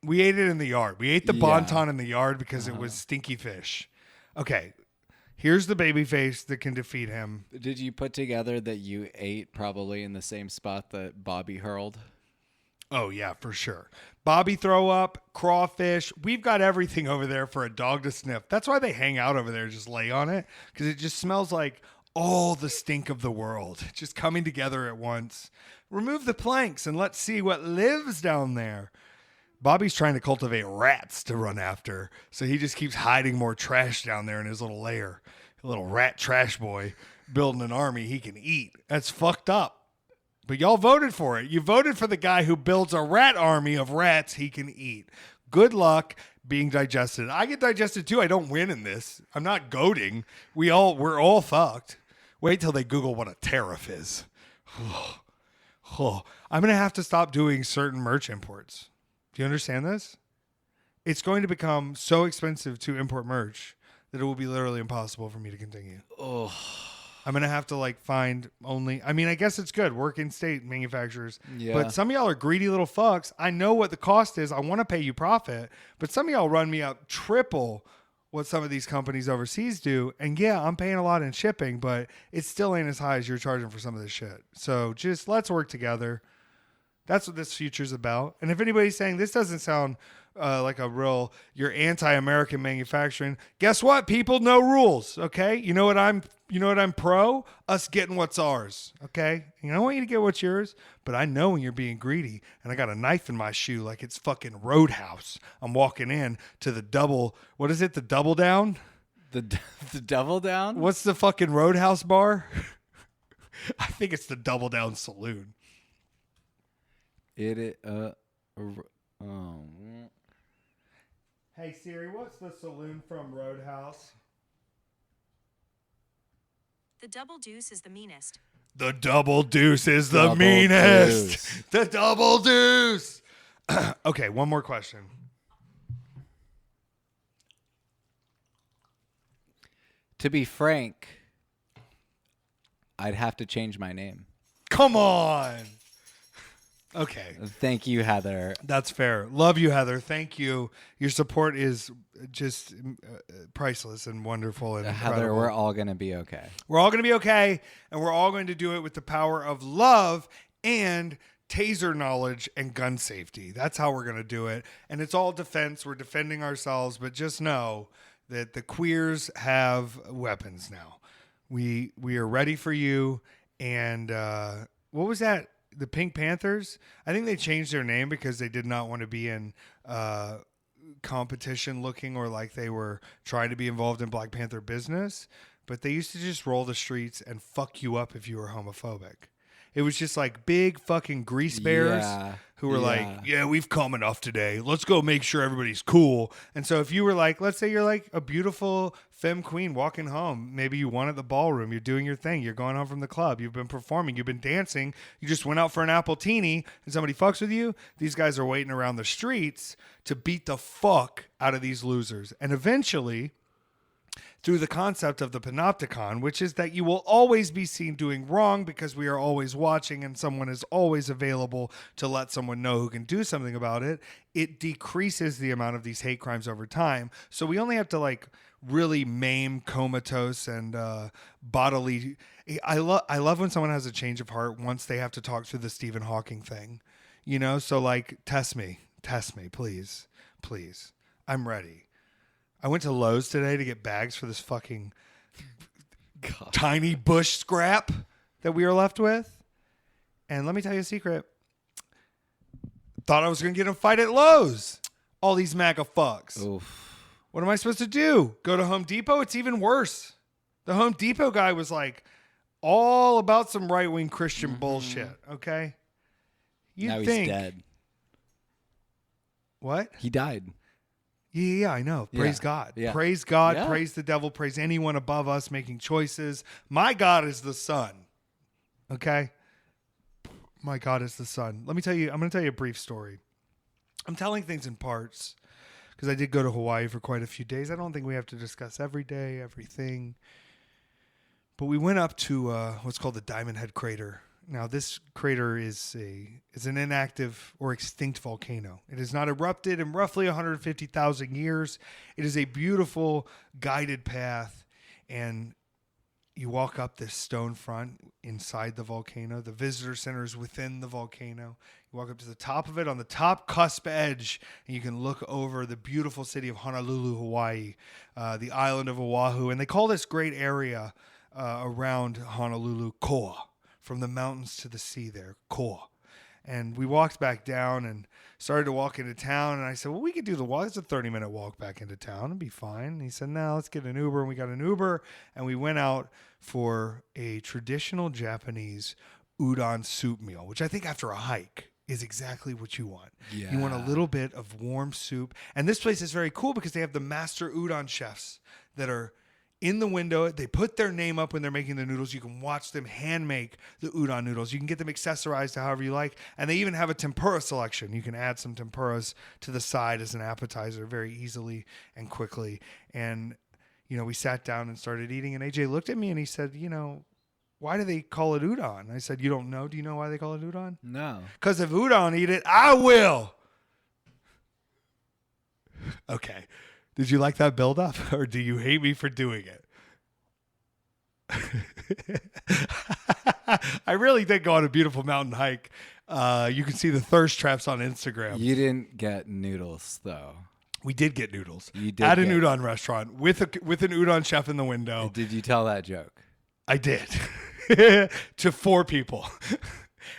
We ate it in the yard. We ate the Bonton in the yard because it was stinky fish. Okay. Here's the baby face that can defeat him. Did you put together that you ate probably in the same spot that Bobby hurled? Oh, yeah, for sure. Bobby throw up, crawfish. We've got everything over there for a dog to sniff. That's why they hang out over there, just lay on it, because it just smells like all the stink of the world just coming together at once. Remove the planks and let's see what lives down there. Bobby's trying to cultivate rats to run after, so he just keeps hiding more trash down there in his little lair. A little rat trash boy building an army he can eat. That's fucked up. But y'all voted for it. You voted for the guy who builds a rat army of rats he can eat. Good luck being digested. I get digested too. I don't win in this. I'm not goading. We're all fucked. Wait till they Google what a tariff is. I'm going to have to stop doing certain merch imports. Do you understand this? It's going to become so expensive to import merch that it will be literally impossible for me to continue. Oh, I'm going to have to find only, I guess it's good. Work in state manufacturers. Yeah. But some of y'all are greedy little fucks. I know what the cost is. I want to pay you profit. But some of y'all run me up triple what some of these companies overseas do. And yeah, I'm paying a lot in shipping, but it still ain't as high as you're charging for some of this shit. So just let's work together. That's what this future's about. And if anybody's saying this doesn't sound like you're anti-American manufacturing, guess what? People know rules. Okay, you know what I'm pro? Us getting what's ours. Okay, I don't want you to get what's yours, but I know when you're being greedy, and I got a knife in my shoe like it's fucking Roadhouse. I'm walking in to the double. What is it? The Double Down. the Double Down. What's the fucking Roadhouse bar? I think it's the Double Down Saloon. Hey Siri, what's the saloon from Roadhouse? The Double Deuce is the meanest. The Double Deuce is the Double meanest. Deuce. The Double Deuce. Okay, one more question. To be frank, I'd have to change my name. Come on. Okay. Thank you, Heather. That's fair. Love you, Heather. Thank you. Your support is just priceless and wonderful and Heather, incredible. we're all going to be okay. We're all going to be okay, and we're all going to do it with the power of love and taser knowledge and gun safety. That's how we're going to do it. And it's all defense. We're defending ourselves, but just know that the queers have weapons now. We are ready for you. And what was that? The Pink Panthers? I think they changed their name because they did not want to be in competition looking or like they were trying to be involved in Black Panther business. But they used to just roll the streets and fuck you up if you were homophobic. It was just like big fucking grease bears who were like, yeah, we've come enough today. Let's go make sure everybody's cool. And so if you were like, let's say you're like a beautiful femme queen walking home. Maybe you won at the ballroom. You're doing your thing. You're going home from the club. You've been performing. You've been dancing. You just went out for an appletini and somebody fucks with you. These guys are waiting around the streets to beat the fuck out of these losers. And eventually, through the concept of the panopticon, which is that you will always be seen doing wrong because we are always watching and someone is always available to let someone know who can do something about it, it decreases the amount of these hate crimes over time. So we only have to like really maim, comatose, and bodily. I love when someone has a change of heart once they have to talk through the Stephen Hawking thing, you know? So like, test me, please. I'm ready. I went to Lowe's today to get bags for this fucking tiny bush scrap that we were left with. And let me tell you a secret. Thought I was going to get in a fight at Lowe's. All these MAGA fucks. Oof. What am I supposed to do? Go to Home Depot? It's even worse. The Home Depot guy was like all about some right-wing Christian bullshit. Okay? Now he's dead. What? He died. Yeah, I know. Praise Yeah. God. Yeah. Praise God. Yeah. Praise the devil. Praise anyone above us making choices. My God is the sun. Okay? My God is the sun. Let me tell you, I'm going to tell you a brief story. I'm telling things in parts because I did go to Hawaii for quite a few days. I don't think we have to discuss every day, everything. But we went up to what's called the Diamond Head Crater. Now, this crater is an inactive or extinct volcano. It has not erupted in roughly 150,000 years. It is a beautiful guided path, and you walk up this stone front inside the volcano. The visitor center is within the volcano. You walk up to the top of it on the top cusp edge, and you can look over the beautiful city of Honolulu, Hawaii, the island of Oahu. And they call this great area around Honolulu Koa, from the mountains to the sea there, Koa. And we walked back down and started to walk into town. And I said, well, we could do the walk. It's a 30-minute walk back into town. It'd be fine. And he said, no, let's get an Uber. And we got an Uber. And we went out for a traditional Japanese udon soup meal, which I think after a hike is exactly what you want. Yeah. You want a little bit of warm soup. And this place is very cool because they have the master udon chefs that are in the window. They put their name up when they're making the noodles. You can watch them hand make the udon noodles. You can get them accessorized to however you like. And they even have a tempura selection. You can add some tempuras to the side as an appetizer very easily and quickly. And, you know, we sat down and started eating. And AJ looked at me and he said, you know, why do they call it udon? I said, you don't know? Do you know why they call it udon? No. Because if udon eat it, I will. Okay. Did you like that build-up, or do you hate me for doing it? I really did go on a beautiful mountain hike. You can see the thirst traps on Instagram. You didn't get noodles, though. We did get noodles You did at an get- udon restaurant with an udon chef in the window. Did you tell that joke? I did to 4 people.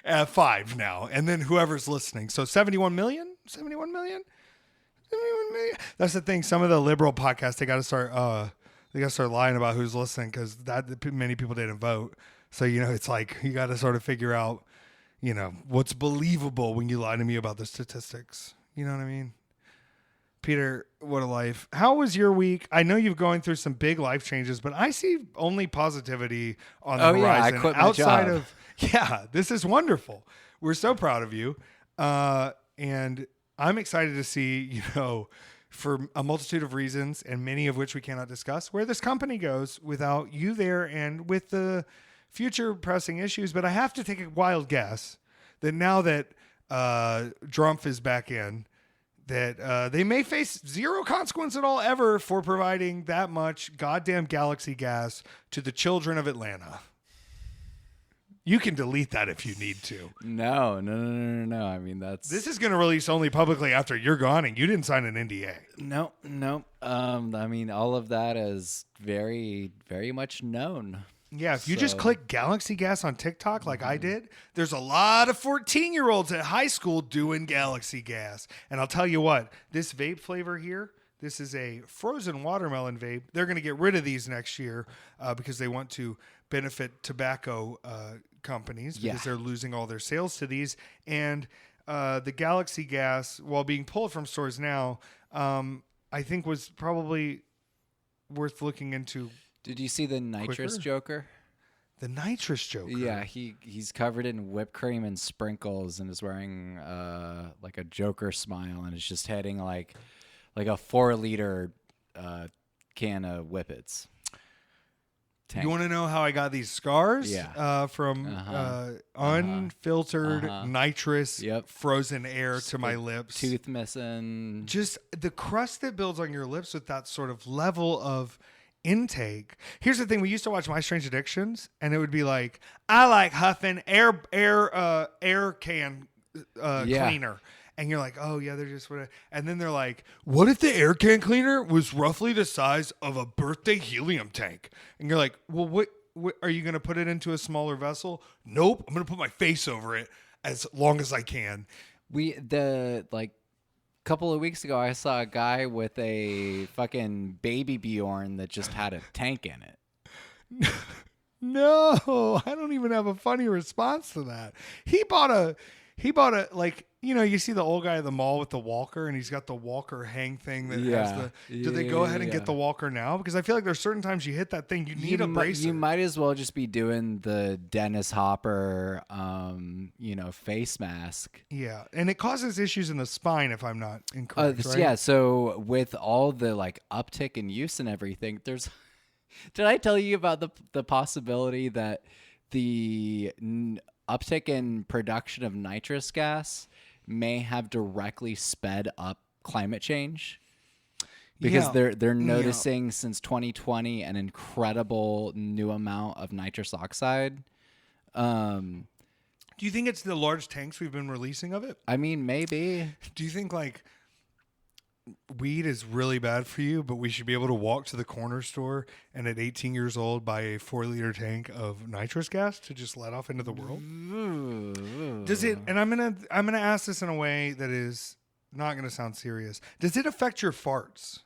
5 now, and then whoever's listening. So 71 million. 71 million. That's the thing. Some of the liberal podcasts, they got to start lying about who's listening because that many people didn't vote. So, you know, it's like you got to sort of figure out, you know, what's believable when you lie to me about the statistics. You know what I mean? Peter, what a life. How was your week? I know you're going through some big life changes, but I see only positivity on the Oh, yeah, I horizon. quit my Outside job. of, yeah, this is wonderful. We're so proud of you. And I'm excited to see, you know, for a multitude of reasons, and many of which we cannot discuss, where this company goes without you there and with the future pressing issues. But I have to take a wild guess that now that Drumpf is back in, that they may face zero consequence at all ever for providing that much goddamn galaxy gas to the children of Atlanta. You can delete that if you need to. No. I mean, This is going to release only publicly after you're gone, and you didn't sign an NDA. No. I mean, all of that is very, very much known. Yeah, if you just click Galaxy Gas on TikTok like I did, there's a lot of 14-year-olds at high school doing Galaxy Gas. And I'll tell you what, this vape flavor here, this is a frozen watermelon vape. They're going to get rid of these next year because they want to benefit tobacco companies because they're losing all their sales to these. And the Galaxy Gas, while being pulled from stores now, I think was probably worth looking into. Did you see the nitrous Quicker? Joker? The nitrous Joker. Yeah, he's covered in whipped cream and sprinkles and is wearing like a Joker smile and is just heading like a 4-liter can of Whippets. Tank. You want to know how I got these scars? Yeah. From unfiltered nitrous Yep. frozen air to my lips. Tooth missing. Just the crust that builds on your lips with that sort of level of intake. Here's the thing: we used to watch My Strange Addictions, and it would be like, I like huffing air can cleaner. And you're like, oh, yeah, they're just what. And then they're like, what if the air can cleaner was roughly the size of a birthday helium tank? And you're like, well, what are you going to put it into a smaller vessel? Nope. I'm going to put my face over it as long as I can. Couple of weeks ago, I saw a guy with a fucking baby Bjorn that just had a tank in it. No, I don't even have a funny response to that. He bought a He bought a, like, you see the old guy at the mall with the walker, and he's got the walker hang thing that has the. Do they go ahead and get the walker now? Because I feel like there's certain times you hit that thing, you need a bracer. You might as well just be doing the Dennis Hopper, face mask. Yeah, and it causes issues in the spine if I'm not incorrect. Right? Yeah, so with all the like uptick in use and everything, there's. Did I tell you about the possibility that the uptick in production of nitrous gas may have directly sped up climate change? Because they're noticing since 2020 an incredible new amount of nitrous oxide. Do you think it's the large tanks we've been releasing of it? I mean, maybe. Do you think like weed is really bad for you, but we should be able to walk to the corner store and at 18 years old buy a 4-liter tank of nitrous gas to just let off into the world? Does it? And I'm gonna ask this in a way that is not gonna sound serious. Does it affect your farts?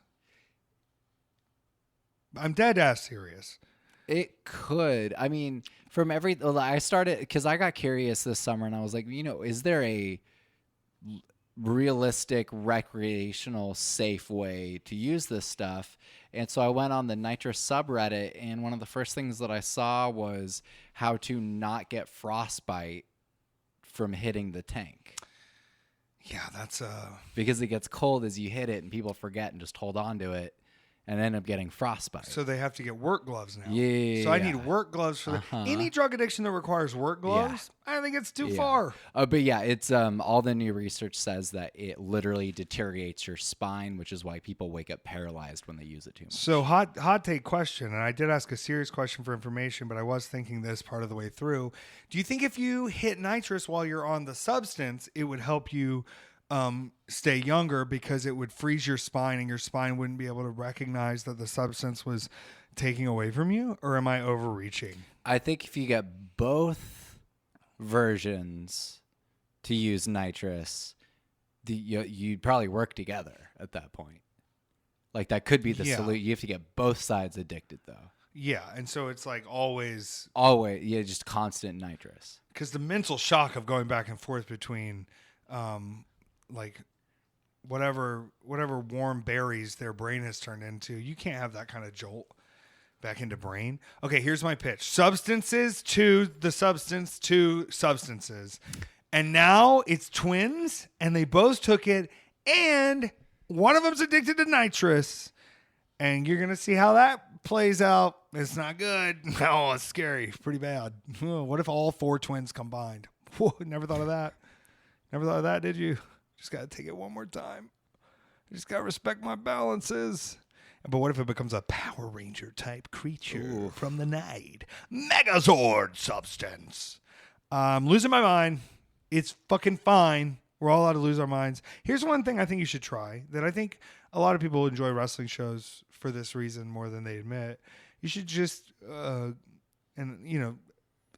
I'm dead ass serious. It could. I mean, I started because I got curious this summer and I was like, is there a realistic recreational safe way to use this stuff? And so I went on the nitrous subreddit, and one of the first things that I saw was how to not get frostbite from hitting the tank. Yeah, that's because it gets cold as you hit it and people forget and just hold on to it and end up getting frostbite. So they have to get work gloves now. Yeah. So I need work gloves for any drug addiction that requires work gloves. I don't think it's too far. But yeah, it's all the new research says that it literally deteriorates your spine, which is why people wake up paralyzed when they use it too much. So hot take question, and I did ask a serious question for information, but I was thinking this part of the way through. Do you think if you hit nitrous while you're on the substance, it would help you stay younger because it would freeze your spine and your spine wouldn't be able to recognize that the substance was taking away from you? Or am I overreaching? I think if you get both versions to use nitrous, you'd probably work together at that point. Like that could be the solution. You have to get both sides addicted though. Yeah, and so it's like always, just constant nitrous. Because the mental shock of going back and forth between like whatever warm berries their brain has turned into, you can't have that kind of jolt back into brain. Okay, here's my pitch. Substances to the substance to substances. And now it's twins, and they both took it, and one of them's addicted to nitrous. And you're going to see how that plays out. It's not good. No, it's scary. Pretty bad. What if all 4 twins combined? Whoa, never thought of that. Never thought of that, did you? Just got to take it one more time. I just got to respect my balances. But what if it becomes a Power Ranger type creature from the night? Megazord substance. I'm losing my mind. It's fucking fine. We're all allowed to lose our minds. Here's one thing I think you should try that I think a lot of people enjoy wrestling shows for this reason more than they admit. You should just,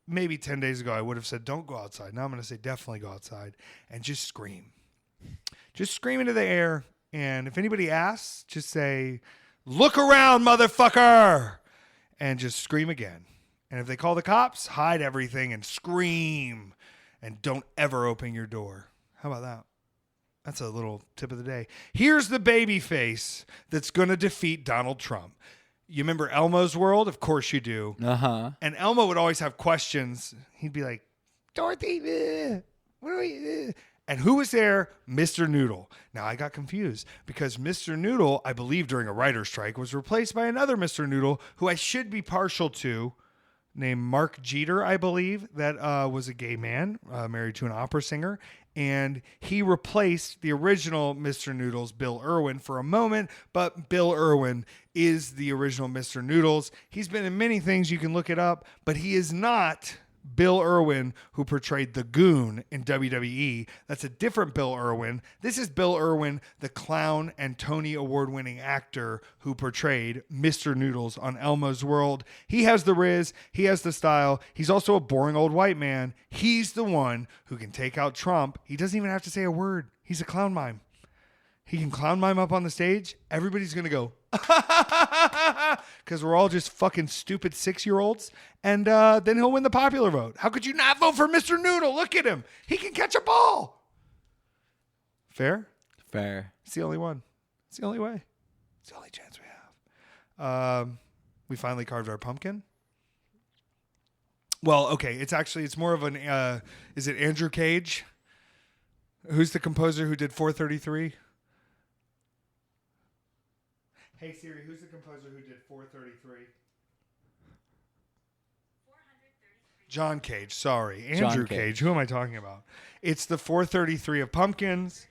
maybe 10 days ago I would have said, don't go outside. Now I'm going to say definitely go outside and just scream. Just scream into the air. And if anybody asks, just say, look around, motherfucker. And just scream again. And if they call the cops, hide everything and scream. And don't ever open your door. How about that? That's a little tip of the day. Here's the baby face that's going to defeat Donald Trump. You remember Elmo's World? Of course you do. Uh-huh. And Elmo would always have questions. He'd be like, Dorothy, what are we? And who was there? Mr. Noodle. Now, I got confused because Mr. Noodle, I believe during a writer's strike, was replaced by another Mr. Noodle who I should be partial to, named Mark Jeter, I believe, that was a gay man married to an opera singer. And he replaced the original Mr. Noodles, Bill Irwin, for a moment. But Bill Irwin is the original Mr. Noodles. He's been in many things. You can look it up. But he is not Bill Irwin, who portrayed the Goon in WWE. That's a different Bill Irwin. This is Bill Irwin, the clown and Tony Award-winning actor who portrayed Mr. Noodles on Elmo's World. He has the riz. He has the style. He's also a boring old white man. He's the one who can take out Trump. He doesn't even have to say a word. He's a clown mime. He can clown mime up on the stage. Everybody's going to go, because we're all just fucking stupid 6-year-olds. And then he'll win the popular vote. How could you not vote for Mr. Noodle? Look at him. He can catch a ball. Fair? Fair. It's the only one. It's the only way. It's the only chance we have. We finally carved our pumpkin. Well, okay. It's more of an, is it Andrew Cage? Who's the composer who did 433? Hey Siri, who's the composer who did 433? John Cage, sorry. Andrew Cage. Who am I talking about? It's the 433 of pumpkins.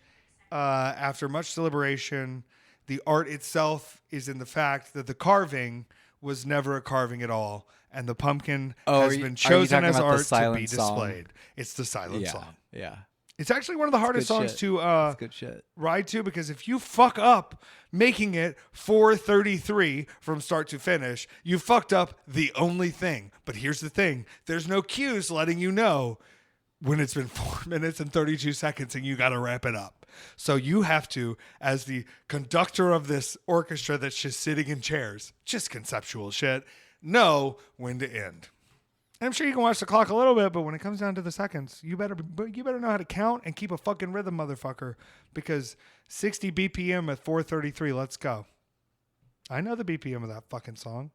After much deliberation, the art itself is in the fact that the carving was never a carving at all, and the pumpkin has been chosen as art to be displayed. It's the silent song. Yeah. It's actually one of the hardest songs to good shit. ride to, because if you fuck up making it 433 from start to finish, you fucked up the only thing. But here's the thing. There's no cues letting you know when it's been 4 minutes and 32 seconds and you got to wrap it up. So you have to, as the conductor of this orchestra that's just sitting in chairs, just conceptual shit, know when to end. I'm sure you can watch the clock a little bit, but when it comes down to the seconds, you better know how to count and keep a fucking rhythm, motherfucker. Because 60 BPM at 433, let's go. I know the BPM of that fucking song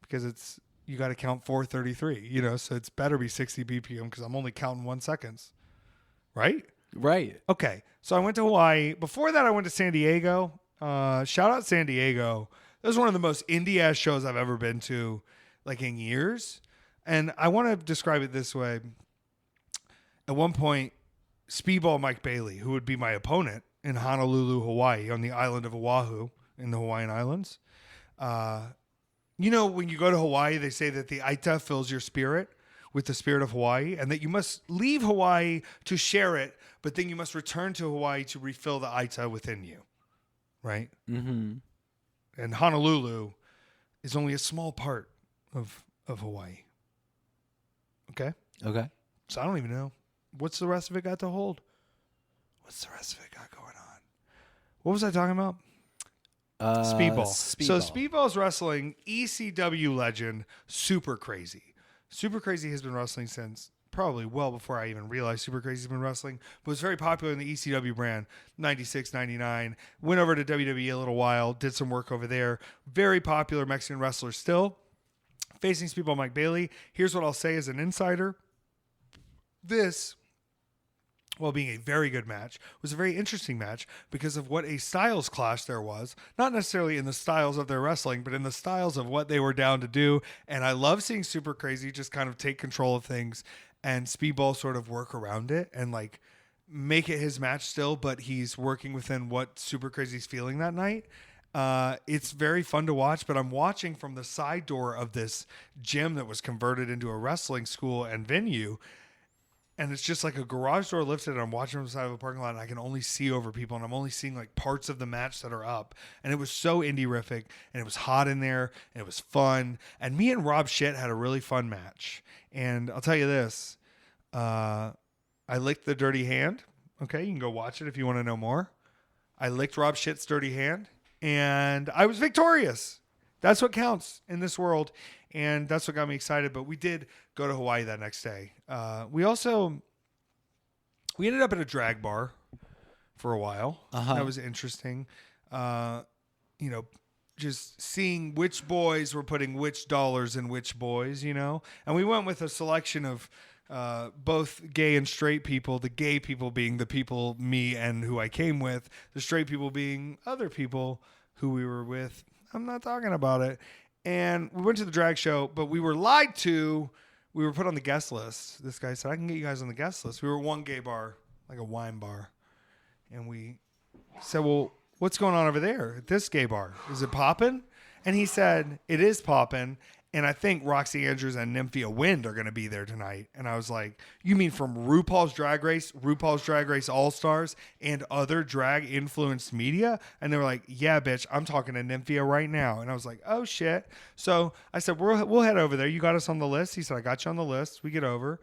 because you got to count 433, so it's better be 60 BPM because I'm only counting 1 second. Right? Right. Okay. So I went to Hawaii. Before that, I went to San Diego. Shout out San Diego. That was one of the most indie-ass shows I've ever been to, like, in years. And I want to describe it this way. At one point, Speedball Mike Bailey, who would be my opponent in Honolulu, Hawaii, on the island of Oahu in the Hawaiian Islands. When you go to Hawaii, they say that the Aita fills your spirit with the spirit of Hawaii, and that you must leave Hawaii to share it, but then you must return to Hawaii to refill the Aita within you. Right? Mm-hmm. And Honolulu is only a small part of Hawaii. Okay. So I don't even know. What's the rest of it got to hold? What's the rest of it got going on? What was I talking about? Speedball. So Speedball's wrestling, ECW legend, Super Crazy. Super Crazy has been wrestling since probably well before I even realized Super Crazy's been wrestling, but was very popular in the ECW brand, 96, 99. Went over to WWE a little while, did some work over there. Very popular Mexican wrestler still. Facing Speedball Mike Bailey. Here's what I'll say as an insider. This, while being a very good match, was a very interesting match because of what a styles clash there was. Not necessarily in the styles of their wrestling, but in the styles of what they were down to do. And I love seeing Super Crazy just kind of take control of things and Speedball sort of work around it and like make it his match still, but he's working within what Super Crazy's feeling that night. It's very fun to watch, but I'm watching from the side door of this gym that was converted into a wrestling school and venue. And it's just like a garage door lifted, and I'm watching from the side of a parking lot, and I can only see over people, and I'm only seeing like parts of the match that are up. And it was so indie-rific, and it was hot in there, and it was fun. And me and Rob Shit had a really fun match. And I'll tell you this, I licked the dirty hand. Okay, you can go watch it if you want to know more. I licked Rob Shit's dirty hand. And I was victorious. That's what counts in this world. And that's what got me excited. But we did go to Hawaii that next day. We ended up at a drag bar for a while. That was interesting. Just seeing which boys were putting which dollars in which boys, And we went with a selection of both gay and straight people, the gay people being the people, me and who I came with, the straight people being other people who we were with. I'm not talking about it. And we went to the drag show, but we were lied to. We were put on the guest list. This guy said, I can get you guys on the guest list. We were one gay bar, like a wine bar. And we said, well, what's going on over there at this gay bar? Is it popping? And he said, it is popping. And I think Roxy Andrews and Nymphia Wind are going to be there tonight. And I was like, you mean from RuPaul's Drag Race All-Stars, and other drag-influenced media? And they were like, yeah, bitch, I'm talking to Nymphia right now. And I was like, oh, shit. So I said, we'll head over there. You got us on the list? He said, I got you on the list. We get over.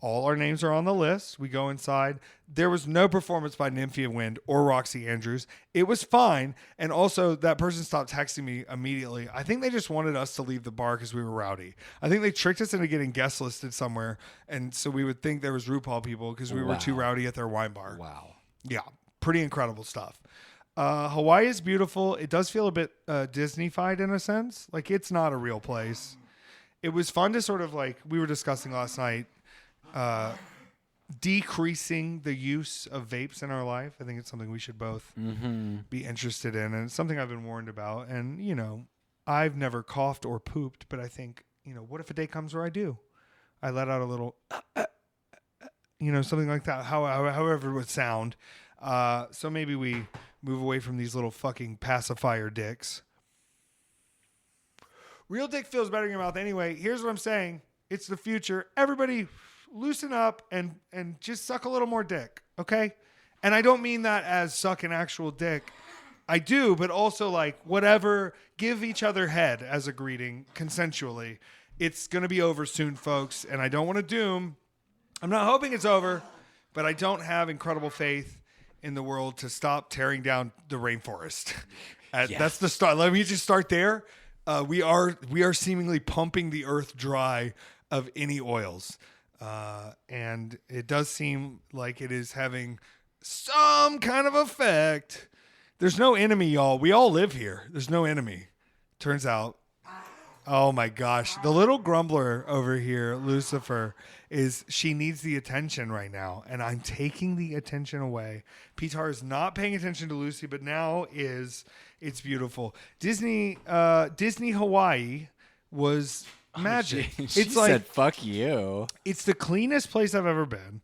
All our names are on the list. We go inside. There was no performance by Nymphia Wind or Roxy Andrews. It was fine. And also, that person stopped texting me immediately. I think they just wanted us to leave the bar because we were rowdy. I think they tricked us into getting guest listed somewhere. And so we would think there was RuPaul people because we were too rowdy at their wine bar. Wow. Yeah. Pretty incredible stuff. Hawaii is beautiful. It does feel a bit Disney-fied in a sense. Like, it's not a real place. It was fun to sort of like, we were discussing last night, decreasing the use of vapes in our life. I think it's something we should both be interested in. And it's something I've been warned about. And, you know, I've never coughed or pooped, but I think, you know, what if a day comes where I do? I let out a little, you know, something like that, however it would sound. So maybe we move away from these little fucking pacifier dicks. Real dick feels better in your mouth anyway. Here's what I'm saying. It's the future. Everybody loosen up and just suck a little more dick, okay? And I don't mean that as suck an actual dick. I do, but also like whatever, give each other head as a greeting consensually. It's going to be over soon, folks, and I don't want to doom. I'm not hoping it's over, but I don't have incredible faith in the world to stop tearing down the rainforest. That's the start. Let me just start there. We are seemingly pumping the earth dry of any oils. And it does seem like it is having some kind of effect. There's no enemy, y'all. We all live here. There's no enemy. Turns out. Oh my gosh. The little grumbler over here, Lucifer, she needs the attention right now. And I'm taking the attention away. Petár is not paying attention to Lucy, but now is. It's beautiful. Disney Hawaii was magic. She It's like, said, fuck you. it's the cleanest place I've ever been.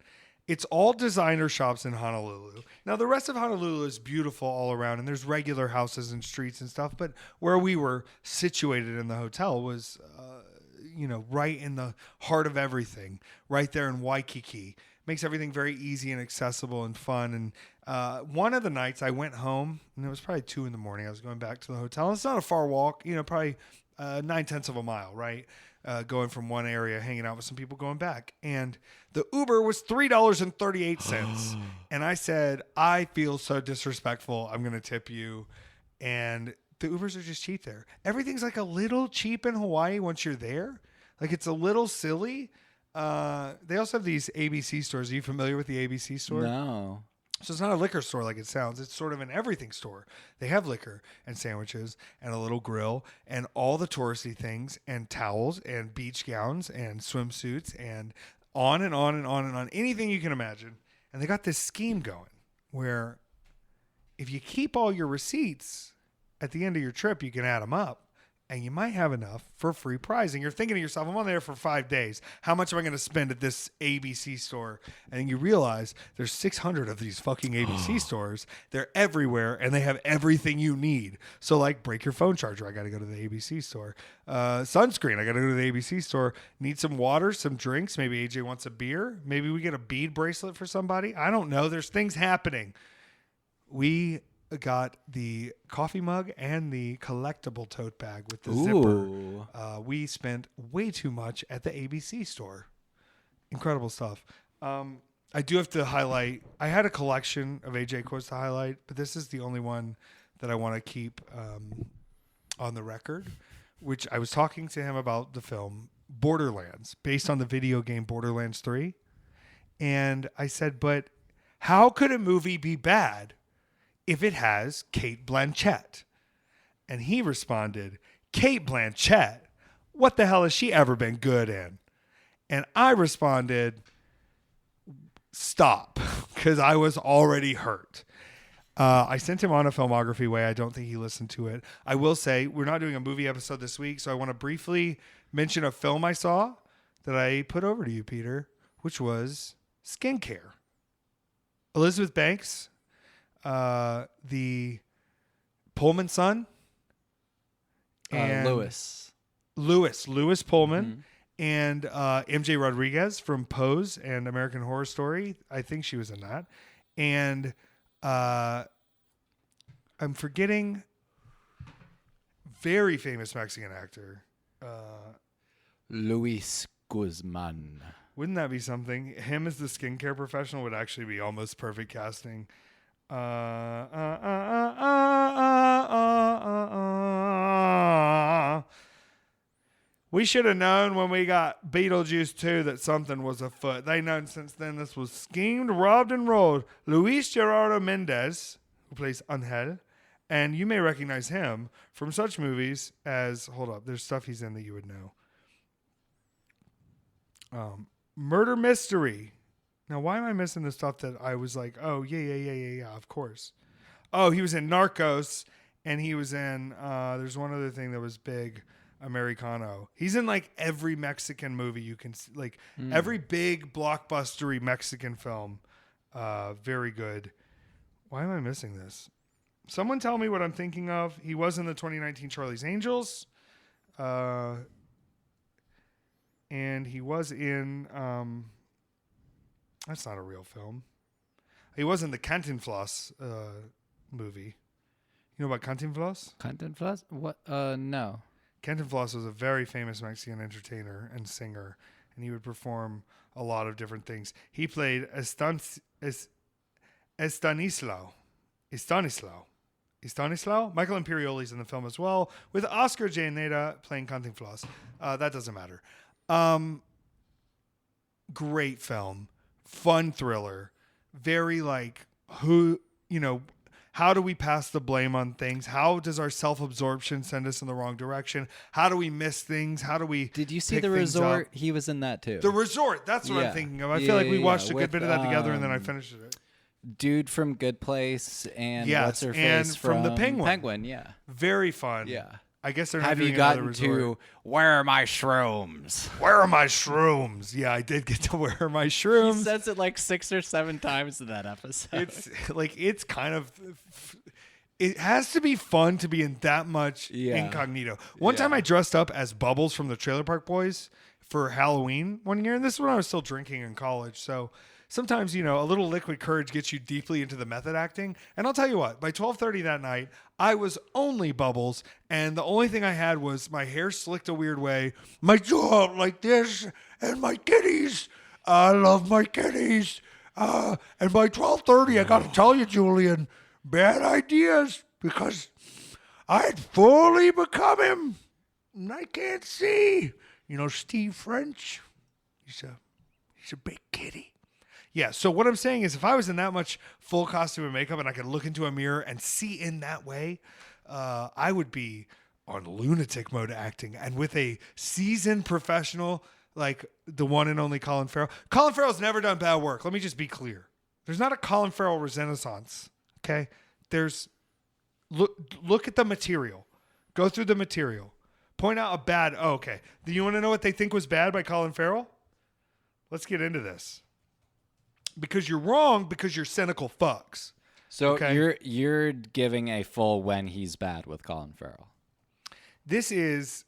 It's all designer shops in Honolulu. Now, the rest of Honolulu is beautiful all around, and there's regular houses and streets and stuff. But where we were situated in the hotel was, right in the heart of everything, right there in Waikiki. Makes everything very easy and accessible and fun. And one of the nights I went home, and it was probably 2 a.m. I was going back to the hotel. It's not a far walk, probably 9/10 of a mile, right? Going from one area, hanging out with some people, going back. And the Uber was $3.38. And I said, I feel so disrespectful. I'm going to tip you. And the Ubers are just cheap there. Everything's like a little cheap in Hawaii once you're there. Like, it's a little silly. They also have these ABC stores. Are you familiar with the ABC store? No. So it's not a liquor store like it sounds. It's sort of an everything store. They have liquor and sandwiches and a little grill and all the touristy things and towels and beach gowns and swimsuits and on and on and on and on. Anything you can imagine. And they got this scheme going where if you keep all your receipts at the end of your trip, you can add them up. And you might have enough for a free prize. And you're thinking to yourself, I'm on there for 5 days. How much am I going to spend at this ABC store? And then you realize there's 600 of these fucking ABC stores. They're everywhere, and they have everything you need. So, like, break your phone charger. I got to go to the ABC store. Sunscreen. I got to go to the ABC store. Need some water, some drinks. Maybe AJ wants a beer. Maybe we get a bead bracelet for somebody. I don't know. There's things happening. We got the coffee mug and the collectible tote bag with the zipper. We spent way too much at the ABC store. Incredible stuff. I do have to highlight, I had a collection of AJ quotes to highlight, but this is the only one that I want to keep on the record, which I was talking to him about the film Borderlands, based on the video game Borderlands 3. And I said, but how could a movie be bad if it has Cate Blanchett? And he responded, Cate Blanchett? What the hell has she ever been good in? And I responded, stop, because I was already hurt. I sent him on a filmography way. I don't think he listened to it. I will say we're not doing a movie episode this week, so I want to briefly mention a film I saw that I put over to you, Peter, which was Skincare. Elizabeth Banks, the Pullman son, and Lewis Pullman, and MJ Rodriguez from Pose and American Horror Story. I think she was in that. And I'm forgetting very famous Mexican actor. Luis Guzman. Wouldn't that be something? Him as the skincare professional would actually be almost perfect casting. We should have known when we got Beetlejuice 2 that something was afoot. They known since then this was schemed, robbed, and rolled. Luis Gerardo Mendez, who plays Angel, and you may recognize him from such movies as, hold up, there's stuff he's in that you would know. Murder Mystery. Now, why am I missing the stuff that I was like, oh, yeah, of course. Oh, he was in Narcos, and he was in, there's one other thing that was big, Americano. He's in like every Mexican movie you can see, like every big blockbustery Mexican film. Very good. Why am I missing this? Someone tell me what I'm thinking of. He was in the 2019 Charlie's Angels. And he was in, that's not a real film. He was in the Cantinflas movie. You know about Cantinflas? Cantinflas? What? No. Cantinflas was a very famous Mexican entertainer and singer, and he would perform a lot of different things. He played Estanislao. Michael Imperioli's in the film as well, with Oscar Jaenada playing Cantinflas. That doesn't matter. Great film. Fun thriller. Very like, how do we pass the blame on things? How does our self-absorption send us in the wrong direction? How do we miss things? How do we Did you see pick The things Resort? up? He was in that too. The Resort. That's what I'm thinking of. I feel like we watched a good bit of that together, and then I finished it. Dude from Good Place and Yes, what's her and face from The Penguin. Penguin, yeah. Very fun. Yeah. I guess they're not Have doing you another gotten Resort. to Where Are My Shrooms? Where are my shrooms? Yeah, I did get to Where Are My He Shrooms. says it like 6 or 7 times in that episode. It's kind of, it has to be fun to be in that much incognito. One time I dressed up as Bubbles from the Trailer Park Boys for Halloween one year, and this is when I was still drinking in college. So sometimes, a little liquid courage gets you deeply into the method acting. And I'll tell you what, by 12:30 that night, I was only Bubbles, and the only thing I had was my hair slicked a weird way, my jaw like this, and my kitties. I love my kitties. And by 12:30, I got to tell you, Julian, bad ideas, because I'd fully become him. And I can't see. Steve French, he's a big kitty. Yeah, so what I'm saying is if I was in that much full costume and makeup and I could look into a mirror and see in that way, I would be on lunatic mode acting. And with a seasoned professional like the one and only Colin Farrell. Colin Farrell's never done bad work. Let me just be clear. There's not a Colin Farrell renaissance, okay? Look at the material. Go through the material. Point out a bad, okay. Do you want to know what they think was bad by Colin Farrell? Let's get into this. Because you're wrong, because you're cynical fucks. So okay? you're giving a full when he's bad with Colin Farrell. This is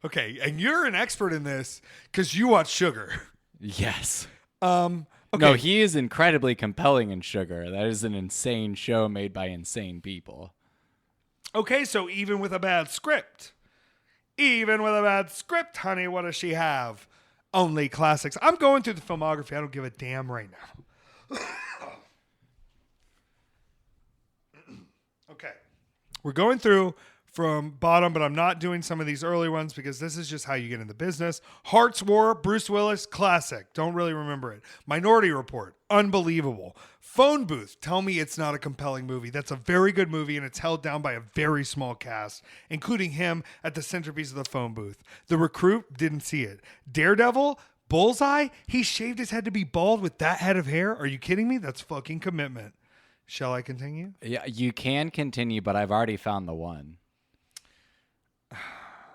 okay, and you're an expert in this because you watch Sugar. Yes. Okay. No, he is incredibly compelling in Sugar. That is an insane show made by insane people. Okay, so even with a bad script, honey, what does she have? Only classics. I'm going through the filmography. I don't give a damn right now. Okay. We're going through from bottom, but I'm not doing some of these early ones because this is just how you get in the business. Hearts War, Bruce Willis, classic. Don't really remember it. Minority Report, unbelievable. Phone Booth, tell me it's not a compelling movie. That's a very good movie, and it's held down by a very small cast, including him at the centerpiece of the phone booth. The Recruit, didn't see it. Daredevil, Bullseye, he shaved his head to be bald with that head of hair? Are you kidding me? That's fucking commitment. Shall I continue? Yeah, you can continue, but I've already found the one.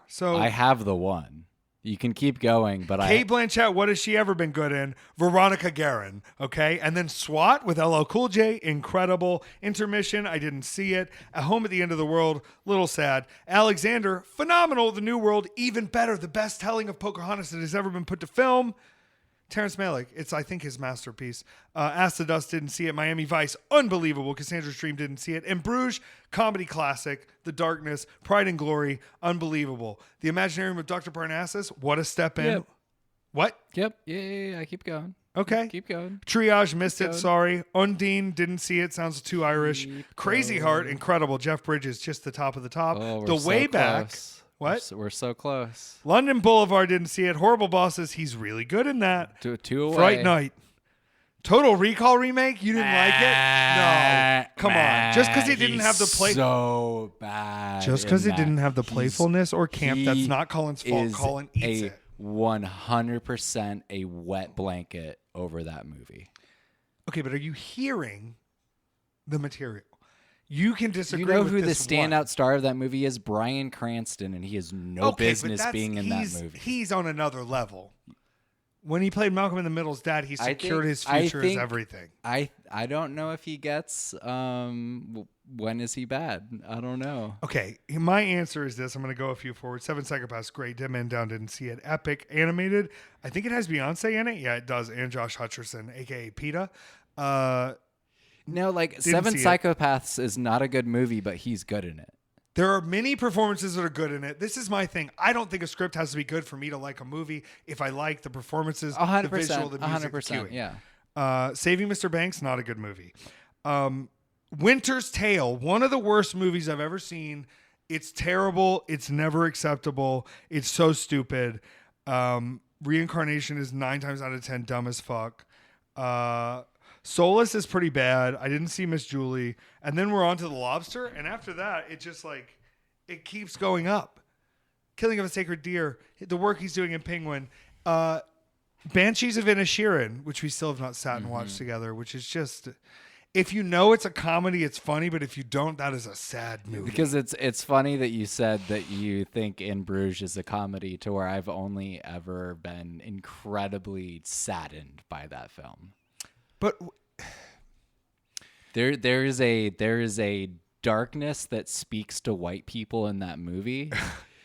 So I have the one. You can keep going, but Kate Blanchett, what has she ever been good in? Veronica Guerin, okay? And then SWAT with LL Cool J, incredible. Intermission, I didn't see it. At Home at the End of the World, little sad. Alexander, phenomenal. The New World, even better. The best telling of Pocahontas that has ever been put to film. Terrence Malick, it's, I think, his masterpiece. Ask the Dust, didn't see it. Miami Vice, unbelievable. Cassandra's Dream, didn't see it. And Bruges, comedy classic. The Darkness, Pride and Glory, unbelievable. The Imaginarium of Dr. Parnassus, what a step in. Yep. What? Yep. Yeah. Keep going. Okay. Keep going. Triage missed it. going. Sorry. Undine didn't see it. Sounds too Irish. Keep Crazy Heart, incredible. Jeff Bridges, just the top of the top. Oh, we're The so Way Back. close. What? We're so close. London Boulevard didn't see it. Horrible Bosses. He's really good in that. Two away. Fright Night. Total Recall remake. You didn't like it? No. Come on. Just because it didn't have the play. So bad. Just because in it didn't that. have the playfulness or camp, that's He not Colin's fault. is Colin eats a it. 100% a wet blanket over that movie. Okay, but are you hearing the material? You can disagree. You know with who the this standout one. star of that movie is? Bryan Cranston, and he has no Okay, but business that's- being in that he's- movie. He's on another level. When he played Malcolm in the Middle's dad, he I secured think- his I future as think- everything. I don't know if he gets when is he bad? I don't know. Okay, my answer is this. I'm going to go a few forward. 7 Psychopaths, great. Dim Man Down, didn't see it. Epic, animated. I think it has Beyonce in it. Yeah, it does. And Josh Hutcherson, a.k.a. PETA. No, like Seven see it. Psychopaths is not a good movie, but he's good in it. There are many performances that are good in it. This is my thing. I don't think a script has to be good for me to like a movie. If I like the performances, the 100%, visual, the music, the 100%, cueing. yeah. Saving Mr. Banks, not a good movie. Winter's Tale, one of the worst movies I've ever seen. It's terrible. It's never acceptable. It's so stupid. Reincarnation is 9 times out of 10 dumb as fuck. Solace is pretty bad. I didn't see Miss Julie. And then we're on to The Lobster. And after that, it just like, it keeps going up. Killing of a Sacred Deer. The work he's doing in Penguin. Banshees of Inisherin, which we still have not sat and watched together, which is just, if you know it's a comedy, it's funny. But if you don't, that is a sad movie. Because it's funny that you said that you think In Bruges is a comedy, to where I've only ever been incredibly saddened by that film. But There is a darkness that speaks to white people in that movie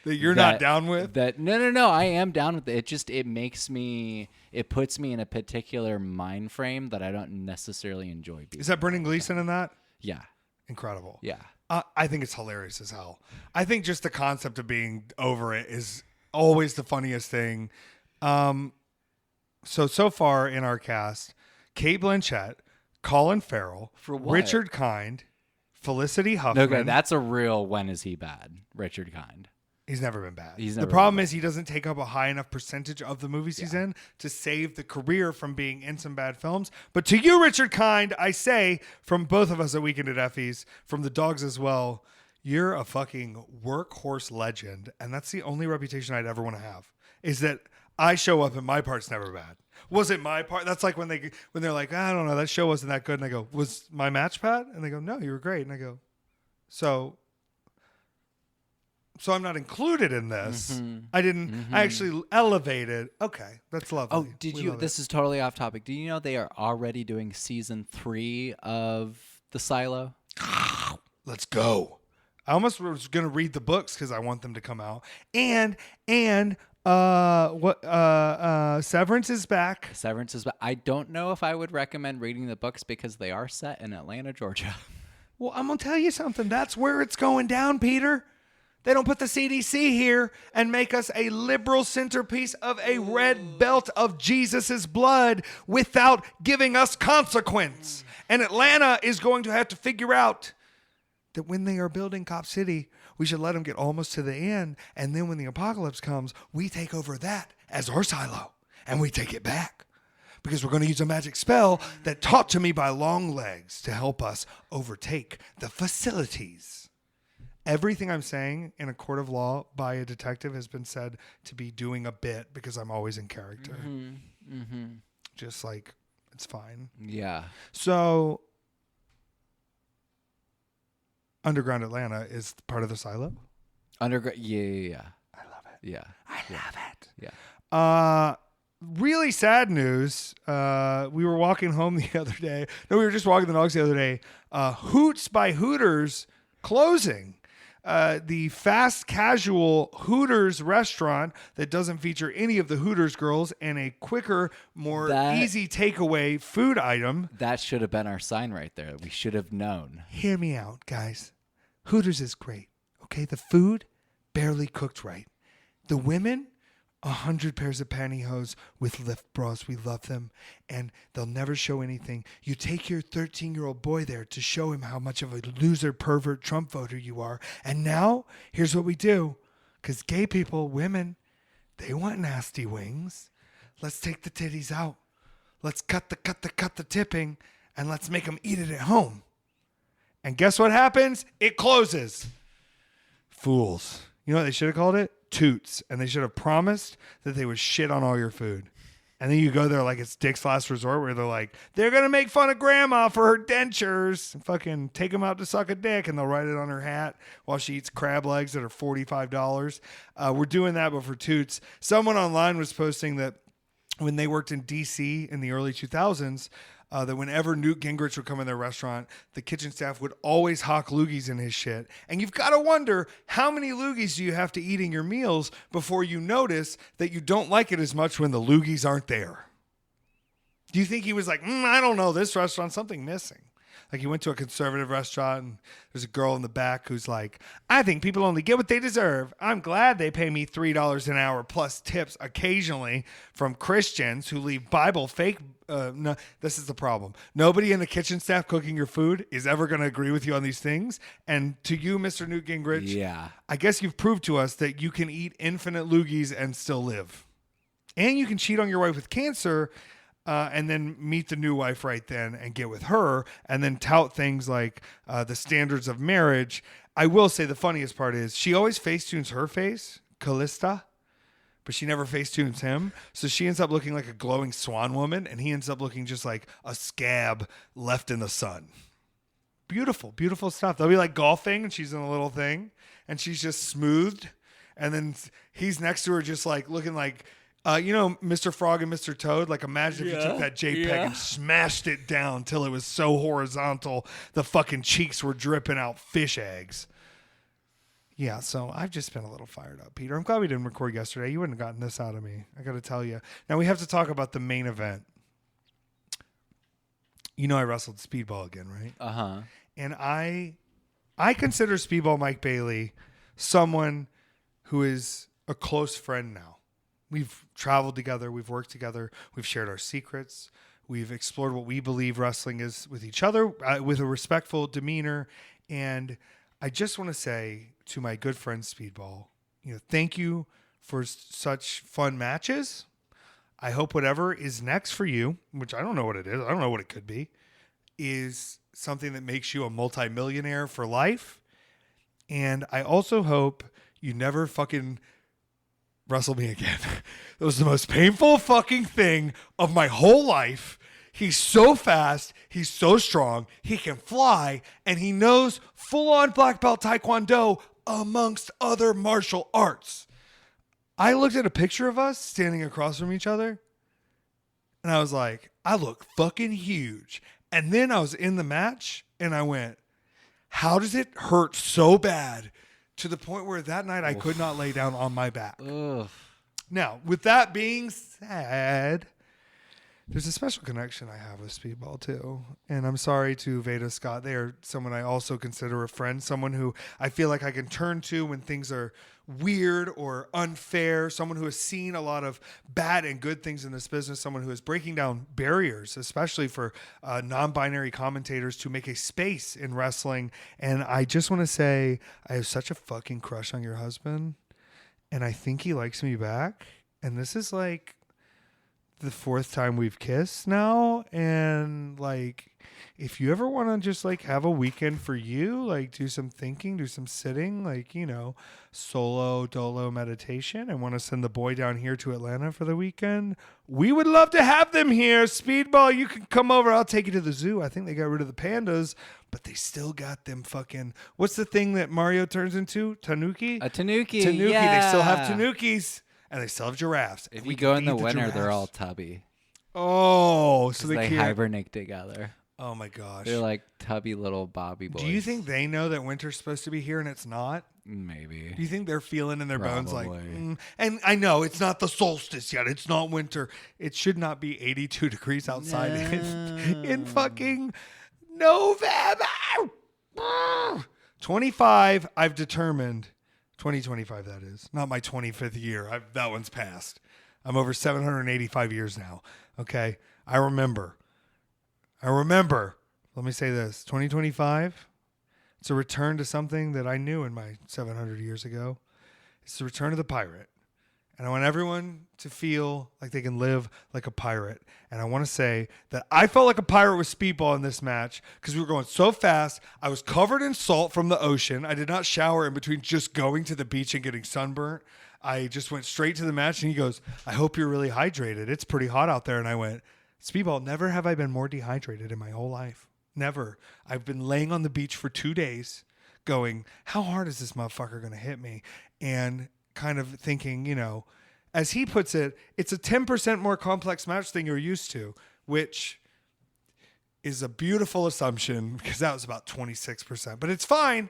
that you're not down with? That no, I am down with it. It puts me in a particular mind frame that I don't necessarily enjoy. Is that Brendan Gleeson in that? Yeah. Incredible. Yeah. I think it's hilarious as hell. I think just the concept of being over it is always the funniest thing. So far in our cast, Kate Blanchett, Colin Farrell, For what? Richard Kind, Felicity Huffman. Okay, that's a real when is he bad? Richard Kind. He's never been bad. He's The never problem been is he doesn't take up a high enough percentage of the movies he's in to save the career from being in some bad films. But to you, Richard Kind, I say, from both of us at Weekend at Effys, from the dogs as well, you're a fucking workhorse legend. And that's the only reputation I'd ever want to have, is that I show up and my part's never bad. Was it my part? That's like when they're like, I don't know, that show wasn't that good. And I go, was my match bad? And they go, no, you were great. And I go, so I'm not included in this. I didn't. I actually elevated. Okay, that's lovely. Oh, did you? This is totally off topic. Do you know they are already doing season 3 of The Silo? Let's go. I almost was going to read the books because I want them to come out. And Severance is back. Severance is. I don't know if I would recommend reading the books because they are set in Atlanta, Georgia. Well, I'm going to tell you something. That's where it's going down, Peter. They don't put the CDC here and make us a liberal centerpiece of a red belt of Jesus's blood without giving us consequence. And Atlanta is going to have to figure out that when they are building Cop City, we should let them get almost to the end. And then when the apocalypse comes, we take over that as our silo and we take it back. Because we're going to use a magic spell that taught to me by Long Legs to help us overtake the facilities. Everything I'm saying in a court of law by a detective has been said to be doing a bit because I'm always in character. Just like, it's fine. Yeah. So, Underground Atlanta is part of the silo? Underground. Yeah. I love it. Yeah. I love it. Yeah. Really sad news. We were walking home the other day. No, we were just walking the dogs the other day. Hoots by Hooters closing. The fast casual Hooters restaurant that doesn't feature any of the Hooters girls and a quicker, more easy takeaway food item. That should have been our sign right there. We should have known. Hear me out, guys. Hooters is great. Okay, the food barely cooked right. The women 100 pairs of pantyhose with lift bras. We love them. And they'll never show anything. You take your 13-year-old boy there to show him how much of a loser, pervert, Trump voter you are. And now, here's what we do. Because gay people, women, they want nasty wings. Let's take the titties out. Let's cut the tipping. And let's make them eat it at home. And guess what happens? It closes. Fools. You know what they should have called it? Toots. And they should have promised that they would shit on all your food. And then you go there like it's Dick's Last Resort where they're like, they're going to make fun of grandma for her dentures. And fucking take them out to suck a dick and they'll write it on her hat while she eats crab legs that are $45. We're doing that, but for Toots. Someone online was posting that when they worked in D.C. in the early 2000s, that whenever Newt Gingrich would come in their restaurant, the kitchen staff would always hawk loogies in his shit. And you've got to wonder, how many loogies do you have to eat in your meals before you notice that you don't like it as much when the loogies aren't there? Do you think he was like, I don't know, this restaurant, something missing? Like he went to a conservative restaurant and there's a girl in the back who's like, I think people only get what they deserve. I'm glad they pay me $3 an hour plus tips occasionally from Christians who leave Bible fake. No, this is the problem. Nobody in the kitchen staff cooking your food is ever going to agree with you on these things. And to you, Mr. Newt Gingrich, I guess you've proved to us that you can eat infinite loogies and still live. And you can cheat on your wife with cancer and then meet the new wife right then and get with her and then tout things like the standards of marriage. I will say the funniest part is she always facetunes her face, Callista, but she never facetunes him. So she ends up looking like a glowing swan woman and he ends up looking just like a scab left in the sun. Beautiful, beautiful stuff. They'll be like golfing and she's in a little thing and she's just smoothed. And then he's next to her just like looking like, Mr. Frog and Mr. Toad, like imagine if you took that JPEG and smashed it down till it was so horizontal, the fucking cheeks were dripping out fish eggs. Yeah, so I've just been a little fired up, Peter. I'm glad we didn't record yesterday. You wouldn't have gotten this out of me. I got to tell you. Now we have to talk about the main event. You know I wrestled Speedball again, right? Uh-huh. And I consider Speedball Mike Bailey someone who is a close friend now. We've traveled together. We've worked together. We've shared our secrets. We've explored what we believe wrestling is with each other with a respectful demeanor. And I just want to say to my good friend Speedball, thank you for such fun matches. I hope whatever is next for you, which I don't know what it is. I don't know what it could be, is something that makes you a multimillionaire for life. And I also hope you never fucking wrestle me again. That was the most painful fucking thing of my whole life. He's so fast. He's so strong. He can fly. And he knows full-on black belt taekwondo amongst other martial arts. I looked at a picture of us standing across from each other. And I was like, I look fucking huge. And then I was in the match. And I went, how does it hurt so bad? To the point where that night I could not lay down on my back. Now, with that being said, there's a special connection I have with Speedball too. And I'm sorry to Veda Scott. They are someone I also consider a friend, someone who I feel like I can turn to when things are weird or unfair, someone who has seen a lot of bad and good things in this business, someone who is breaking down barriers, especially for non-binary commentators to make a space in wrestling. And I just want to say I have such a fucking crush on your husband, and I think he likes me back. And this is like the fourth time we've kissed now, and like if you ever want to just like have a weekend for you, like do some thinking, do some sitting, like solo dolo meditation, and want to send the boy down here to Atlanta for the weekend, we would love to have them here. Speedball, you can come over. I'll take you to the zoo. I think they got rid of the pandas, but they still got them fucking, what's the thing that Mario turns into? Tanuki? A tanuki. Yeah. They still have tanukis. And they still have giraffes. If you go in the winter, they're all tubby. Oh, so they hibernate together. Oh my gosh. They're like tubby little Bobby boys. Do you think they know that winter's supposed to be here and it's not? Maybe. Do you think they're feeling in their bones like, and I know it's not the solstice yet. It's not winter. It should not be 82 degrees outside in fucking November. 25, I've determined. 2025, that is. Not my 25th year. That one's passed. I'm over 785 years now. Okay? I remember. Let me say this. 2025, it's a return to something that I knew in my 700 years ago. It's the return of the pirate. And I want everyone to feel like they can live like a pirate. And I want to say that I felt like a pirate with Speedball in this match because we were going so fast. I was covered in salt from the ocean. I did not shower in between just going to the beach and getting sunburnt. I just went straight to the match. And he goes, I hope you're really hydrated. It's pretty hot out there. And I went, Speedball, never have I been more dehydrated in my whole life. Never. I've been laying on the beach for 2 days going, how hard is this motherfucker going to hit me? And kind of thinking, you know, as he puts it, it's a 10% more complex match than you're used to, which is a beautiful assumption because that was about 26%. But it's fine,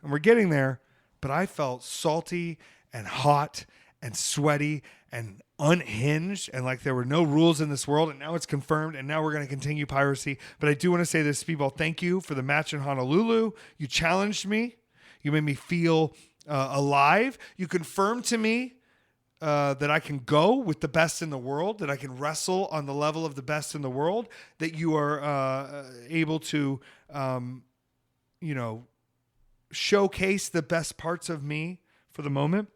and we're getting there. But I felt salty and hot and sweaty and unhinged and like there were no rules in this world, and now it's confirmed, and now we're going to continue piracy. But I do want to say this, Speedball, thank you for the match in Honolulu. You challenged me. You made me feel alive. You confirmed to me that I can go with the best in the world, that I can wrestle on the level of the best in the world, that you are able to, you know, showcase the best parts of me for the moment.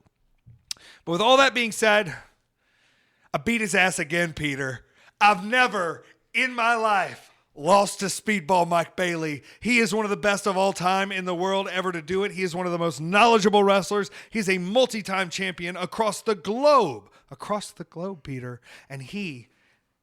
But with all that being said, I beat his ass again, Peter. I've never in my life lost to Speedball Mike Bailey. He is one of the best of all time in the world ever to do it. He is one of the most knowledgeable wrestlers. He's a multi-time champion across the globe. Across the globe, Peter. And he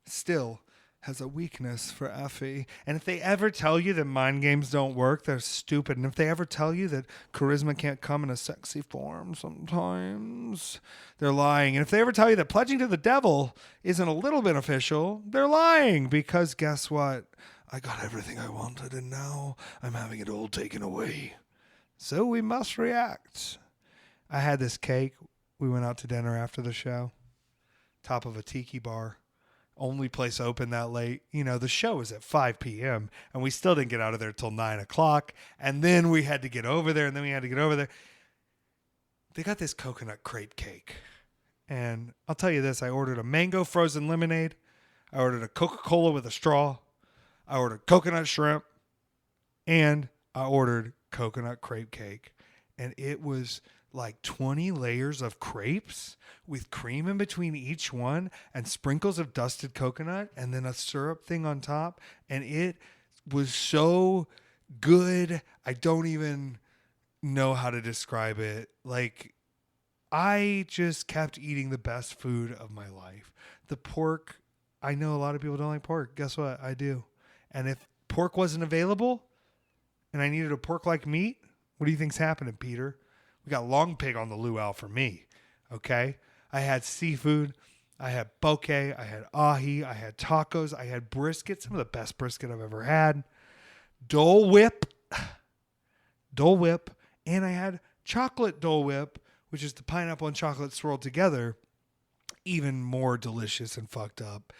still has a weakness for Effy. And if they ever tell you that mind games don't work, they're stupid. And if they ever tell you that charisma can't come in a sexy form sometimes, they're lying. And if they ever tell you that pledging to the devil isn't a little beneficial, they're lying. Because guess what? I got everything I wanted, and now I'm having it all taken away. So we must react. I had this cake. We went out to dinner after the show. Top of a tiki bar. Only place open that late. You know, the show was at 5 p.m. and we still didn't get out of there till 9 o'clock. And then we had to get over there, and then we had to get over there. They got this coconut crepe cake. And I'll tell you this, I ordered a mango frozen lemonade. I ordered a Coca-Cola with a straw. I ordered coconut shrimp. And I ordered coconut crepe cake. And it was like 20 layers of crepes with cream in between each one and sprinkles of dusted coconut and then a syrup thing on top. And it was so good. I don't even know how to describe it. Like, I just kept eating the best food of my life. The pork, I know a lot of people don't like pork. Guess what? I do. And if pork wasn't available and I needed a pork-like meat, what do you think's happening, Peter? We got long pig on the luau for me, okay? I had seafood. I had poke. I had ahi. I had tacos. I had brisket, some of the best brisket I've ever had. Dole Whip. And I had chocolate Dole Whip, which is the pineapple and chocolate swirled together. Even more delicious and fucked up.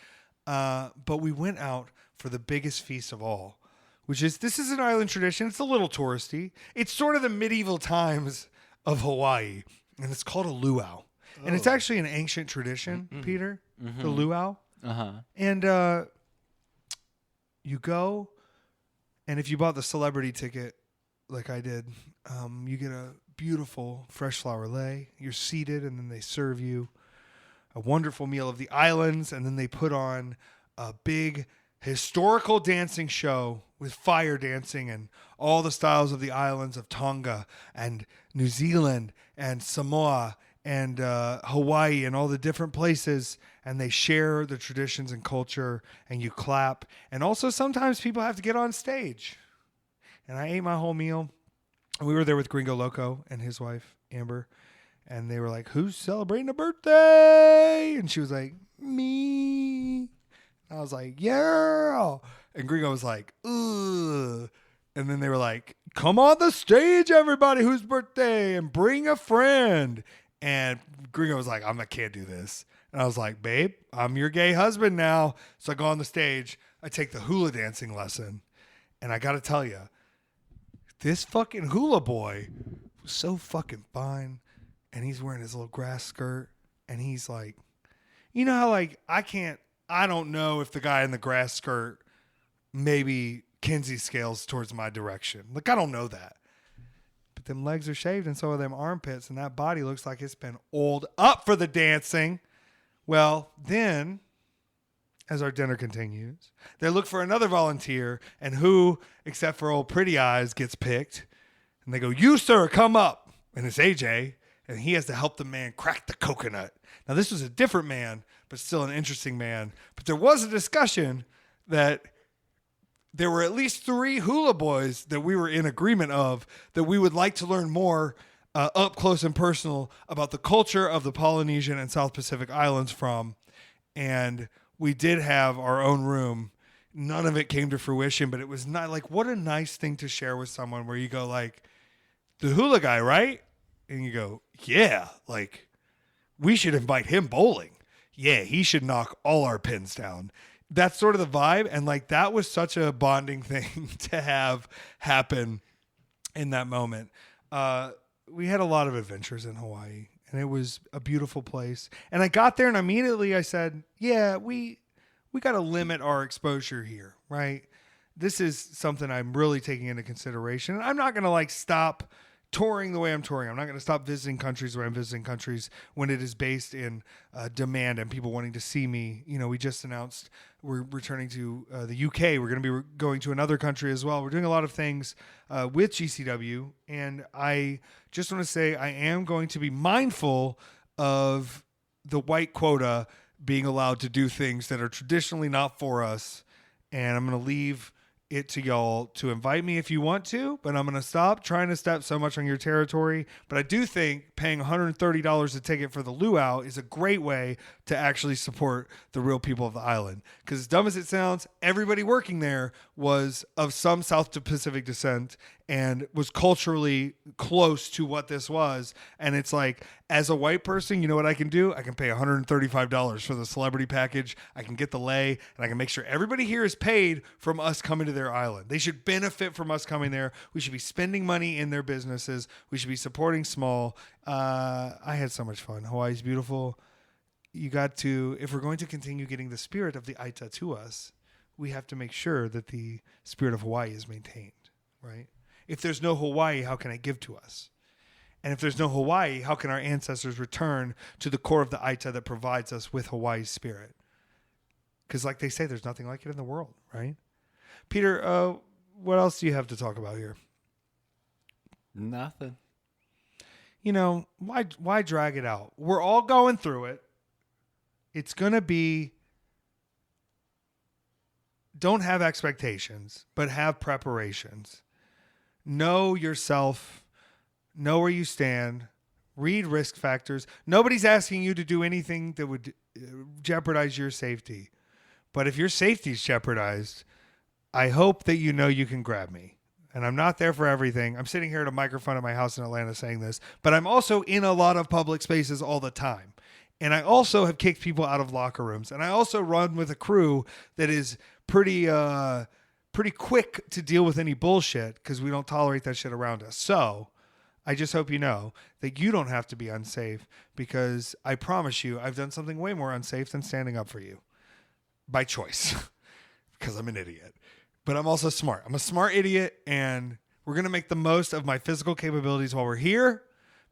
But we went out for the biggest feast of all, which is, this is an island tradition. It's a little touristy. It's sort of the medieval times of Hawaii, and it's called a luau. And it's actually an ancient tradition, Peter, the luau. And you go, and if you bought the celebrity ticket like I did, you get a beautiful fresh flower lei. You're seated, and then they serve you a wonderful meal of the islands, and then they put on a big historical dancing show with fire dancing and all the styles of the islands of Tonga and New Zealand and Samoa and Hawaii and all the different places. And they share the traditions and culture, and you clap. And also sometimes people have to get on stage. And I ate my whole meal. And we were there with Gringo Loco and his wife, Amber. And they were like, who's celebrating a birthday? And she was like, me. I was like, yeah. And Gringo was like, ugh. And then they were like, come on the stage, everybody, whose birthday, and bring a friend. And Gringo was like, I can't do this. And I was like, babe, I'm your gay husband now. So I go on the stage. I take the hula dancing lesson. And I got to tell you, this fucking hula boy so fucking fine. And he's wearing his little grass skirt. And he's like, you know how like I don't know if the guy in the grass skirt maybe Kinsey scales towards my direction. Like, I don't know that. But them legs are shaved and so are them armpits. And that body looks like it's been oiled up for the dancing. Well, then, as our dinner continues, they look for another volunteer. And who, except for old Pretty Eyes, gets picked. And they go, you, sir, come up. And it's AJ. And he has to help the man crack the coconut. Now, this was a different man, but still an interesting man. But there was a discussion that there were at least 3 hula boys that we were in agreement of that we would like to learn more up close and personal about the culture of the Polynesian and South Pacific Islands from. And we did have our own room. None of it came to fruition, but it was not like, what a nice thing to share with someone where you go like, the hula guy, right? And you go, yeah, like we should invite him bowling. Yeah, he should knock all our pins down. That's sort of the vibe. And like that was such a bonding thing to have happen in that moment. We had a lot of adventures in Hawaii and it was a beautiful place. And I got there and immediately I said, yeah, we got to limit our exposure here, right? This is something I'm really taking into consideration. And I'm not going to like stop touring the way I'm touring. I'm not going to stop visiting countries where I'm visiting countries when it is based in demand and people wanting to see me. You know, we just announced we're returning to the UK. We're going to be going to another country as well. We're doing a lot of things with GCW. And I just want to say I am going to be mindful of the white quota being allowed to do things that are traditionally not for us. And I'm going to leave it to y'all to invite me if you want to, but I'm going to stop trying to step so much on your territory. But I do think paying $130 a ticket for the luau is a great way to actually support the real people of the island. Because as dumb as it sounds, everybody working there was of some South Pacific descent and was culturally close to what this was. And it's like, as a white person, you know what I can do? I can pay $135 for the celebrity package. I can get the lay, and I can make sure everybody here is paid from us coming to their island. They should benefit from us coming there. We should be spending money in their businesses. We should be supporting small. I had so much fun. Hawaii's beautiful. You got to, if we're going to continue getting the spirit of the Aita to us, we have to make sure that the spirit of Hawaii is maintained, right? If there's no Hawaii, how can it give to us? And if there's no Hawaii, how can our ancestors return to the core of the Aita that provides us with Hawaii's spirit? Because like they say, there's nothing like it in the world, right? Peter, what else do you have to talk about here? Nothing. You know, why drag it out? We're all going through it. It's going to be, don't have expectations, but have preparations. Know yourself. Know where you stand. Read risk factors. Nobody's asking you to do anything that would jeopardize your safety. But if your safety is jeopardized, I hope that you know you can grab me. And I'm not there for everything. I'm sitting here at a microphone at my house in Atlanta saying this, but I'm also in a lot of public spaces all the time. And I also have kicked people out of locker rooms. And I also run with a crew that is pretty quick to deal with any bullshit because we don't tolerate that shit around us. So I just hope you know that you don't have to be unsafe because I promise you I've done something way more unsafe than standing up for you by choice because I'm an idiot. But I'm also smart. I'm a smart idiot, and we're going to make the most of my physical capabilities while we're here.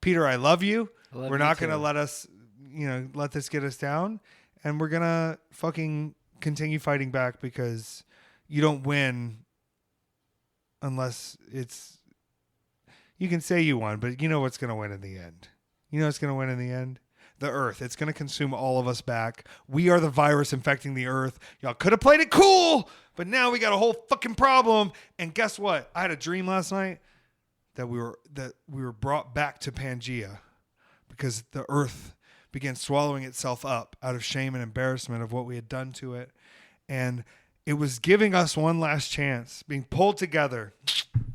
Peter, I love you. We're not going to let this get us down, and we're going to fucking continue fighting back because you don't win unless it's, you can say you won, but you know what's going to win in the end. You know what's going to win in the end? The earth. It's going to consume all of us back. We are the virus infecting the earth. Y'all could have played it cool, but now we got a whole fucking problem. And guess what? I had a dream last night that we were brought back to Pangea because the earth began swallowing itself up out of shame and embarrassment of what we had done to it. And it was giving us one last chance, being pulled together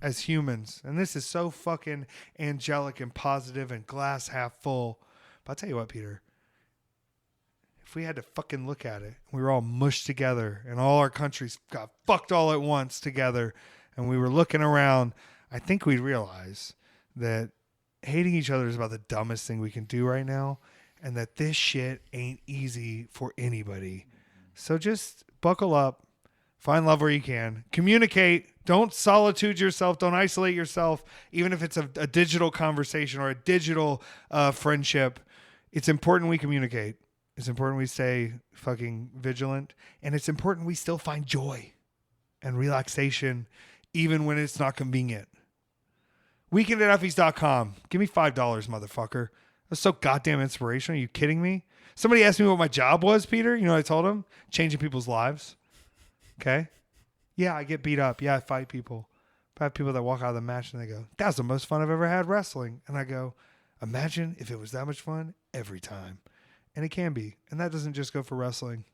as humans. And this is so fucking angelic and positive and glass half full. But I'll tell you what, Peter, if we had to fucking look at it, we were all mushed together and all our countries got fucked all at once together and we were looking around, I think we'd realize that hating each other is about the dumbest thing we can do right now, and that this shit ain't easy for anybody. So just buckle up, find love where you can, communicate. Don't solitude yourself. Don't isolate yourself, even if it's a digital conversation or a digital friendship. It's important we communicate. It's important we stay fucking vigilant, and it's important we still find joy and relaxation, even when it's not convenient. Weekendateffys.com. Give me $5, motherfucker. That's so goddamn inspirational. Are you kidding me? Somebody asked me what my job was, Peter. You know what I told him? Changing people's lives. Okay? Yeah, I get beat up. Yeah, I fight people. I have people that walk out of the match and they go, "That's the most fun I've ever had wrestling." And I go, imagine if it was that much fun every time. And it can be. And that doesn't just go for wrestling.